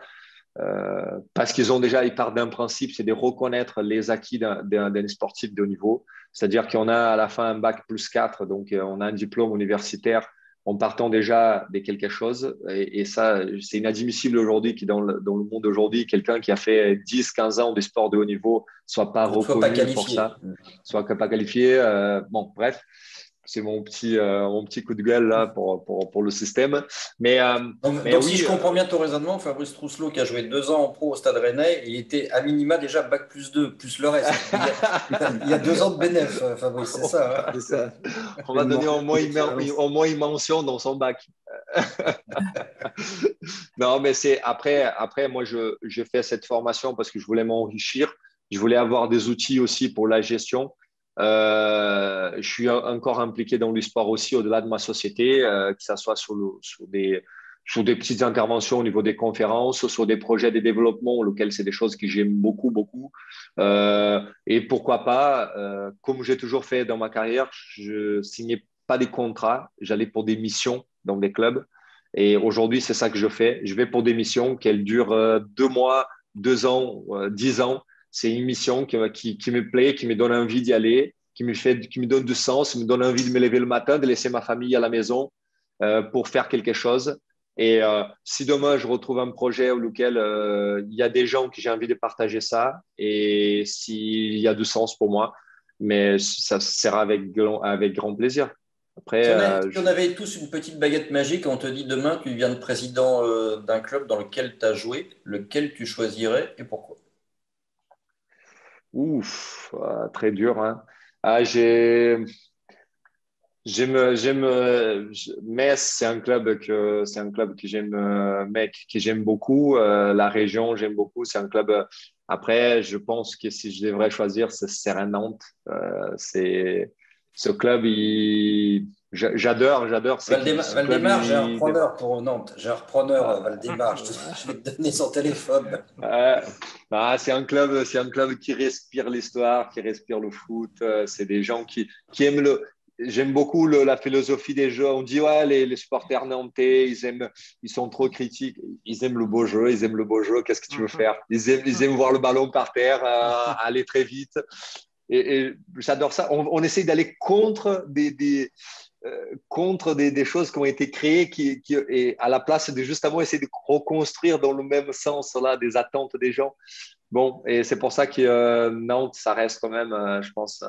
parce qu'ils ont déjà, ils partent d'un principe, c'est de reconnaître les acquis d'un sportif de haut niveau. C'est-à-dire qu'on a à la fin un bac +4, donc on a un diplôme universitaire en partant déjà de quelque chose. Et ça, c'est inadmissible aujourd'hui que dans le monde d'aujourd'hui, quelqu'un qui a fait 10-15 ans de sport de haut niveau soit pas reconnu pour ça, soit pas qualifié. Bon, bref. C'est mon petit coup de gueule là pour le système. Donc oui, si je comprends bien ton raisonnement, Fabrice Trousselot, qui a joué 2 ans en pro au Stade Rennais, il était à minima déjà bac +2, plus le reste. Il y a 2 ans de bénéf, Fabrice, c'est ça, hein. C'est ça. On va donner au moins une mention dans son bac. Non, mais c'est après moi, j'ai fait cette formation parce que je voulais m'enrichir. Je voulais avoir des outils aussi pour la gestion. Je suis encore impliqué dans le sport aussi au-delà de ma société, que ce soit sur des petites interventions au niveau des conférences, sur des projets de développement, lesquels c'est des choses que j'aime beaucoup, beaucoup. Et pourquoi pas, comme j'ai toujours fait dans ma carrière, je signais pas des contrats, j'allais pour des missions dans des clubs. Et aujourd'hui, c'est ça que je fais. Je vais pour des missions qu'elles durent 2 mois, 2 ans, 10 ans. C'est une mission qui me plaît, qui me donne envie d'y aller, qui me donne du sens, qui me donne envie de me lever le matin, de laisser ma famille à la maison pour faire quelque chose. Et si demain je retrouve un projet auquel il y a des gens que j'ai envie de partager ça, et s'il y a du sens pour moi, mais ça sera avec grand plaisir. Après, si on avait tous une petite baguette magique, on te dit demain tu deviens président d'un club dans lequel tu as joué, lequel tu choisirais et pourquoi? Ouf, très dur, hein. Metz, c'est un club que j'aime, que j'aime beaucoup. La région, j'aime beaucoup. C'est un club. Après, je pense que si je devrais choisir, ce serait Nantes. C'est ce club, j'adore. Valdemar, j'ai un repreneur pour Nantes. J'ai un repreneur, Valdemar. Je vais te donner son téléphone. C'est un club qui respire l'histoire, qui respire le foot. C'est des gens qui aiment J'aime beaucoup la philosophie des jeux. On dit ouais, les supporters nantais, ils sont trop critiques. Ils aiment le beau jeu. Qu'est-ce que tu veux faire? Ils aiment voir le ballon par terre, aller très vite. Et j'adore ça. On essaye d'aller contre des choses qui ont été créées et à la place de justement essayer de reconstruire dans le même sens là des attentes des gens. Bon, et c'est pour ça que Nantes, ça reste quand même, je pense.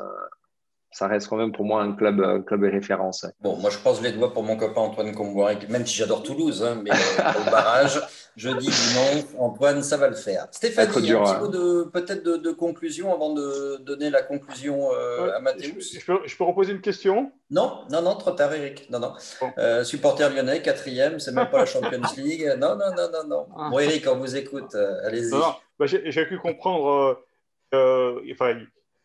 Ça reste quand même pour moi un club de référence. Bon, moi je croise les doigts pour mon copain Antoine Comboiré, même si j'adore Toulouse, hein, mais au barrage, je dis non, Antoine, ça va le faire. Stéphanie, un petit mot peut-être de conclusion avant de donner la conclusion à Mathéus. Je peux reposer une question? Non, trop tard, Eric. Non. Bon. Supporter lyonnais, 4e, c'est même pas la Champions League. Non. Bon, Eric, on vous écoute, allez-y. J'ai pu comprendre,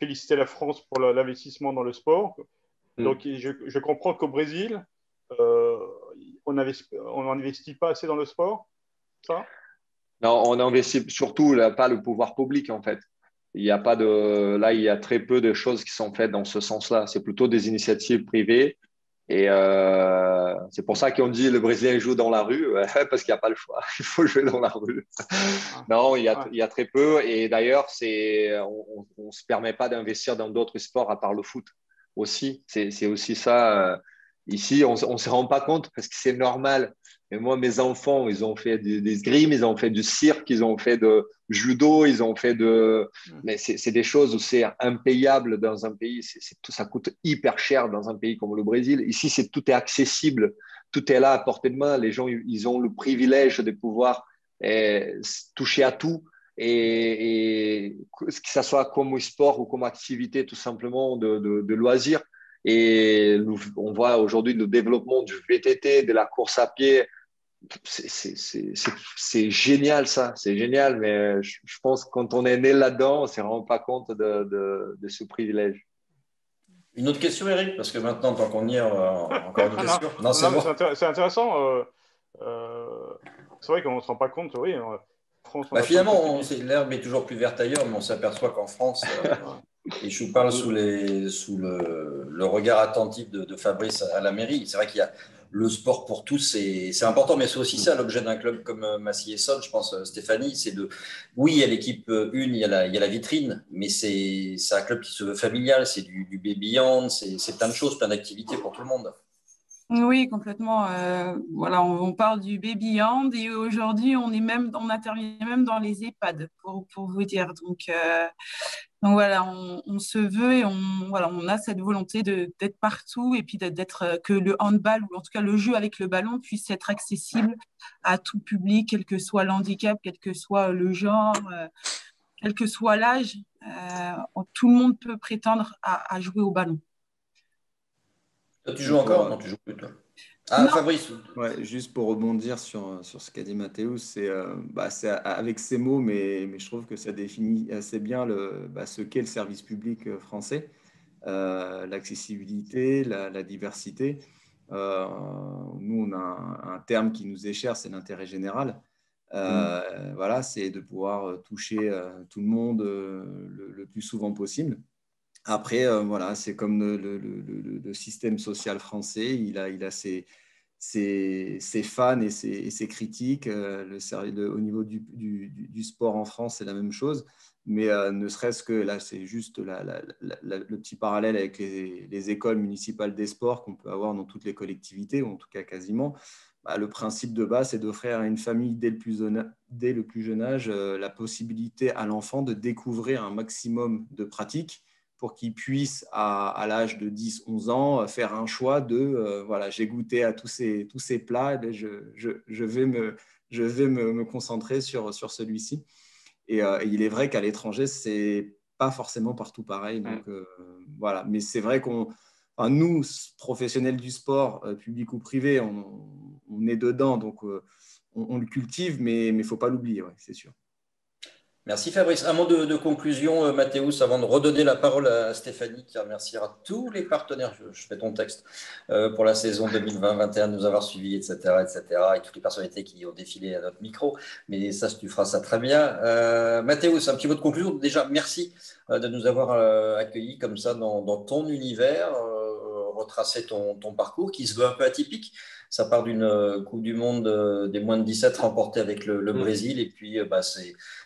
féliciter la France pour l'investissement dans le sport. Donc, je comprends qu'au Brésil, on n'investit pas assez dans le sport, ça? Non, on investit surtout pas le pouvoir public, en fait. Il y a très peu de choses qui sont faites dans ce sens-là. C'est plutôt des initiatives privées. Et c'est pour ça qu'on dit le Brésilien joue dans la rue, parce qu'il n'y a pas le choix. Il faut jouer dans la rue. Non, il y a très peu. Et d'ailleurs, on ne se permet pas d'investir dans d'autres sports à part le foot aussi. C'est aussi ça. Ici, on ne se rend pas compte parce que c'est normal. Et moi, mes enfants, ils ont fait des escrimes, ils ont fait du cirque, ils ont fait de judo, ils ont fait de… Mais c'est des choses où c'est impayable dans un pays. Ça coûte hyper cher dans un pays comme le Brésil. Ici, tout est accessible. Tout est là à portée de main. Les gens, ils ont le privilège de pouvoir toucher à tout. Et que ce soit comme sport ou comme activité, tout simplement, de loisirs. Et on voit aujourd'hui le développement du VTT, de la course à pied. C'est génial, ça. C'est génial, mais je pense que quand on est né là-dedans, on ne se rend pas compte de ce privilège. Une autre question, Eric, parce que maintenant, tant qu'on y est, encore une question. Non, c'est bon. C'est intéressant. C'est vrai qu'on ne se rend pas compte, oui. France, finalement, l'herbe est toujours plus verte ailleurs, mais on s'aperçoit qu'en France, et je vous parle sous le regard attentif de Fabrice à la mairie, c'est vrai qu'il y a le sport pour tous, c'est important, mais c'est aussi ça l'objet d'un club comme Massy-Essonnes, je pense, Stéphanie, oui, il y a l'équipe 1, il y a la vitrine, mais c'est un club qui se veut familial, c'est du baby hand, c'est plein de choses, plein d'activités pour tout le monde. Oui, complètement. Voilà, on parle du baby hand et aujourd'hui, on intervient même dans les EHPAD, pour vous dire. Donc voilà, on se veut et on a cette volonté d'être partout et puis que le handball ou en tout cas le jeu avec le ballon puisse être accessible à tout public, quel que soit le handicap, quel que soit le genre, quel que soit l'âge. Tout le monde peut prétendre à jouer au ballon. Toi, tu joues encore? Non, tu joues plus, toi. Non. Fabrice. Ouais, juste pour rebondir sur ce qu'a dit Mathéus, c'est avec ces mots, mais je trouve que ça définit assez bien ce qu'est le service public français, l'accessibilité, la diversité. Nous, on a un terme qui nous est cher, c'est l'intérêt général. Voilà, c'est de pouvoir toucher tout le monde le plus souvent possible. Après, voilà, c'est comme le système social français, il a ses fans et ses critiques. Au niveau du sport en France, c'est la même chose. Mais ne serait-ce que là, c'est juste le petit parallèle avec les écoles municipales des sports qu'on peut avoir dans toutes les collectivités, ou en tout cas quasiment. Le principe de base, c'est d'offrir à une famille dès le plus jeune âge la possibilité à l'enfant de découvrir un maximum de pratiques pour qu'il puisse, à l'âge de 10-11 ans, faire un choix de voilà, j'ai goûté à tous ces plats, et je vais me concentrer sur celui-ci. Et il est vrai qu'à l'étranger, c'est pas forcément partout pareil. Donc, voilà. Mais c'est vrai nous, professionnels du sport, public ou privé, on est dedans, donc on le cultive, mais il ne faut pas l'oublier, ouais, c'est sûr. Merci Fabrice. Un mot de conclusion, Mathéus, avant de redonner la parole à Stéphanie, qui remerciera tous les partenaires, je fais ton texte, pour la saison 2020-2021, de nous avoir suivis, etc., et toutes les personnalités qui ont défilé à notre micro. Mais ça, tu feras ça très bien. Mathéus, un petit mot de conclusion. Déjà, merci de nous avoir accueillis comme ça dans ton univers, retracer ton parcours qui se veut un peu atypique. Ça part d'une Coupe du Monde des moins de 17 remportée avec le Brésil, et puis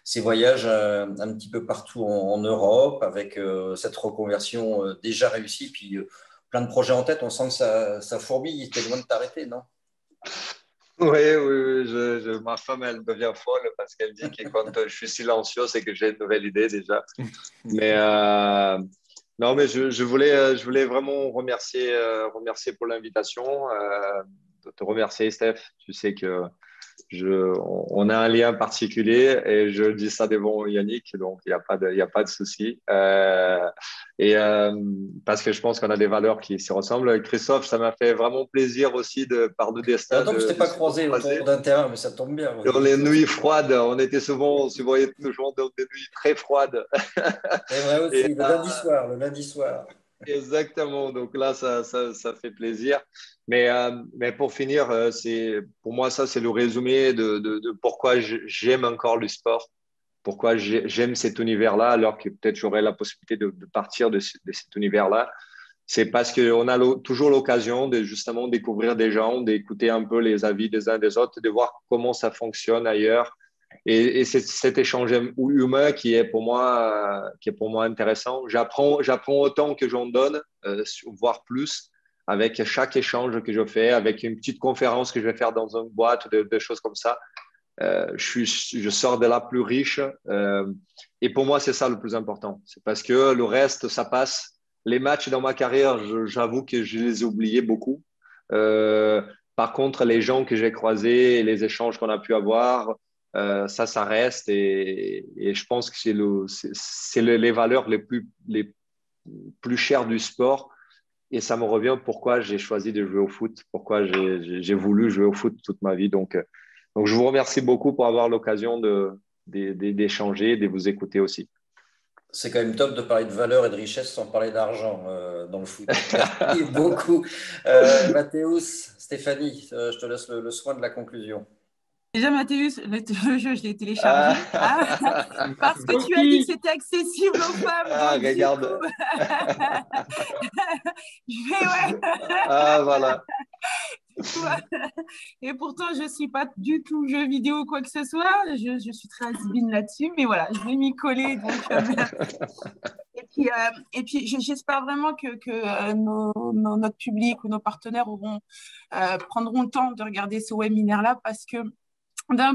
ces voyages un petit peu partout en Europe avec cette reconversion déjà réussie, puis plein de projets en tête. On sent que ça fourbille. T'es loin de t'arrêter, non? Oui. Ma femme, elle devient folle parce qu'elle dit que quand je suis silencieux, c'est que j'ai une nouvelle idée déjà. Mais non, mais je voulais vraiment remercier pour l'invitation. Te remercier, Steph. Tu sais que on a un lien particulier et je dis ça devant Yannick, donc il n'y a pas de souci. Parce que je pense qu'on a des valeurs qui se ressemblent. Christophe, ça m'a fait vraiment plaisir aussi par le destin. Attends, je ne t'ai pas croisé autour d'un terrain, mais ça tombe bien. Dans les nuits froides, on se voyait toujours dans des nuits très froides. C'est vrai aussi, le lundi soir. Exactement, donc là, ça fait plaisir. Mais pour finir, pour moi, ça, c'est le résumé de pourquoi j'aime encore le sport, pourquoi j'aime cet univers-là, alors que peut-être j'aurais la possibilité de partir de cet univers-là. C'est parce qu'on a toujours l'occasion de justement découvrir des gens, d'écouter un peu les avis des uns des autres, de voir comment ça fonctionne ailleurs. Et c'est cet échange humain qui est pour moi intéressant. J'apprends autant que j'en donne, voire plus, avec chaque échange que je fais, avec une petite conférence que je vais faire dans une boîte, des choses comme ça. Je sors de là plus riche. Et pour moi, c'est ça le plus important. C'est parce que le reste, ça passe. Les matchs dans ma carrière, j'avoue que je les ai oubliés beaucoup. Par contre, les gens que j'ai croisés, les échanges qu'on a pu avoir, ça reste. Et je pense que c'est les valeurs les plus chères du sport. Et ça me revient pourquoi j'ai choisi de jouer au foot, pourquoi j'ai voulu jouer au foot toute ma vie. Donc, je vous remercie beaucoup pour avoir l'occasion d'échanger, de vous écouter aussi. C'est quand même top de parler de valeur et de richesse sans parler d'argent dans le foot. Merci beaucoup. Mathéus, Stéphanie, je te laisse le soin de la conclusion. Déjà, Mathéus, le jeu, je l'ai téléchargé parce que tu as dit que c'était accessible aux femmes. Regarde. Voilà. Et pourtant, je ne suis pas du tout jeu vidéo ou quoi que ce soit. Je suis très has-been là-dessus, mais voilà, je vais m'y coller. Et puis j'espère vraiment que notre public ou nos partenaires prendront le temps de regarder ce webinaire-là parce que,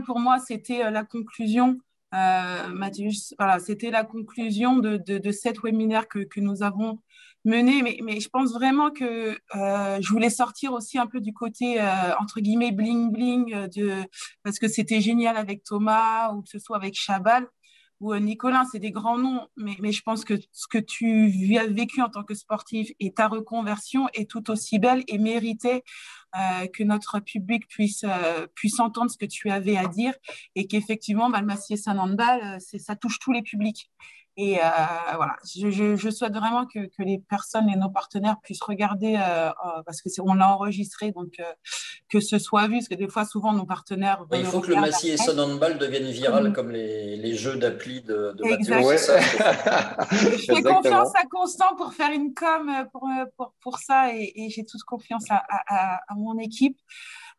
pour moi, c'était la conclusion. Mathéus, voilà, c'était la conclusion de cette webinaire que nous avons mené, mais je pense vraiment que je voulais sortir aussi un peu du côté entre guillemets bling bling parce que c'était génial avec Thomas ou que ce soit avec Chabal ou Nicolas, c'est des grands noms, mais je pense que ce que tu as vécu en tant que sportif et ta reconversion est tout aussi belle et méritait que notre public puisse entendre ce que tu avais à dire et qu'effectivement, le Massy-Esson Handball, ça touche tous les publics. Et voilà, je souhaite vraiment que les personnes et nos partenaires puissent regarder, parce qu'on l'a enregistré, donc que ce soit vu, parce que des fois, souvent, nos partenaires… Il faut que le Massy-Esson Handball devienne viral comme les jeux d'appli de Mathéus. Ouais. Je fais confiance à Constant pour faire une com pour ça et j'ai toute confiance à mon équipe.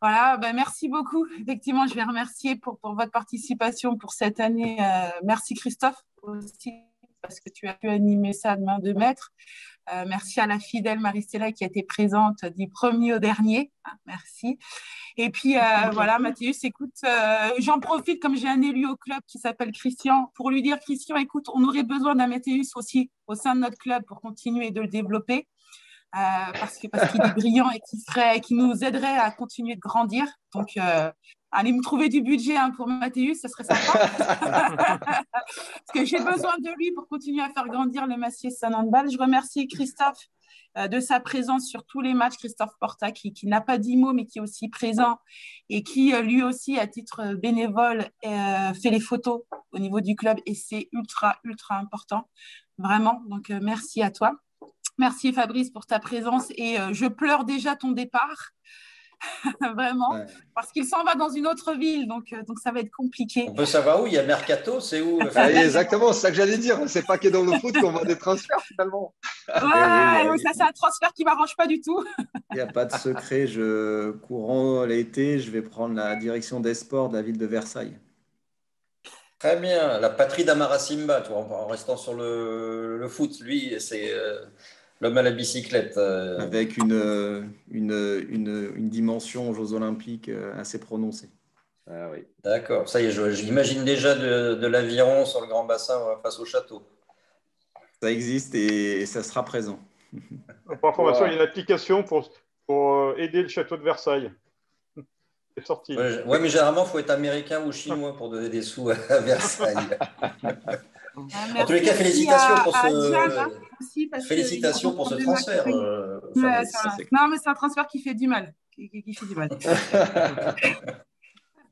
Voilà, merci beaucoup. Effectivement, je vais remercier pour votre participation pour cette année. Merci Christophe aussi, parce que tu as pu animer ça de main de maître. Merci à la fidèle Marie-Stella qui a été présente du premier au dernier. Merci. Et puis, voilà, Mathéus, écoute, j'en profite comme j'ai un élu au club qui s'appelle Christian, pour lui dire, Christian, écoute, on aurait besoin d'un Mathéus aussi au sein de notre club pour continuer de le développer. Parce qu'il est brillant et qui nous aiderait à continuer de grandir. Donc, allez me trouver du budget pour Mathéus, ça serait sympa. Parce que j'ai besoin de lui pour continuer à faire grandir le Massy-Esson Handball. Je remercie Christophe de sa présence sur tous les matchs. Christophe Porta, qui n'a pas dit mot, mais qui est aussi présent et qui, lui aussi, à titre bénévole, fait les photos au niveau du club. Et c'est ultra, ultra important. Vraiment. Donc, merci à toi. Merci Fabrice pour ta présence et je pleure déjà ton départ, vraiment, parce qu'il s'en va dans une autre ville, donc ça va être compliqué. On peut savoir où il y a Mercato, c'est où Exactement, c'est ça que j'allais dire. C'est pas que dans le foot qu'on voit des transferts finalement. Ça c'est un transfert qui m'arrange pas du tout. Il n'y a pas de secret. Courant l'été, je vais prendre la direction des sports de la ville de Versailles. Très bien, la patrie d'Amara Simba, toi, en restant sur le foot, lui, c'est l'homme à la bicyclette. Avec une dimension aux Jeux Olympiques assez prononcée. Ah oui. D'accord, ça y est, j'imagine déjà de l'aviron sur le grand bassin face au château. Ça existe et ça sera présent. Pour information, il y a une application pour aider le château de Versailles. C'est sorti. Oui, mais généralement, il faut être américain ou chinois pour donner des sous à Versailles. En tous les cas, félicitations pour ce transfert. Non, mais c'est un transfert qui fait du mal. Qui fait du mal.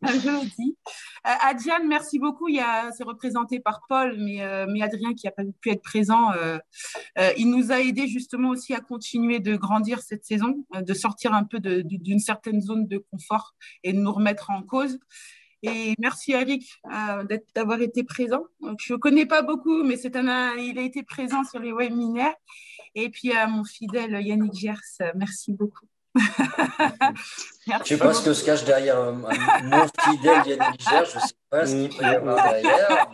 Je le dis. Adriane, merci beaucoup. C'est représenté par Paul, mais Adrien qui n'a pas pu être présent, il nous a aidé justement aussi à continuer de grandir cette saison, de sortir un peu d'une certaine zone de confort et de nous remettre en cause. Et merci Eric d'avoir été présent. Donc, je ne connais pas beaucoup, mais il a été présent sur les webinaires. Et puis à mon fidèle Yannick Gers, merci beaucoup. Je ne sais pas ce que se cache derrière mon fidèle Yannick Gers, je ne sais pas ce qu'il peut y avoir derrière.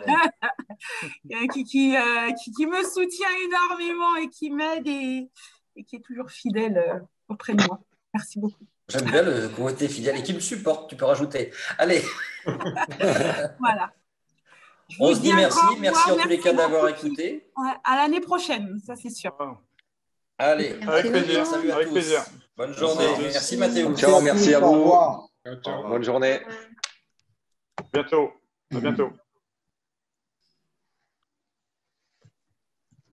Mais... qui me soutient énormément et qui m'aide et qui est toujours fidèle auprès de moi. Merci beaucoup. J'aime bien le côté fidèle et qui me supporte, tu peux rajouter. Allez. Voilà. On se dit merci. Merci en tous les cas beaucoup. d'avoir écouté. Ouais, à l'année prochaine, ça c'est sûr. Allez, Avec plaisir. salut à Avec tous. plaisir. Bonne journée. Merci Mathéo. Ciao, merci à vous. Au revoir. Bonne journée. À bientôt. À bientôt.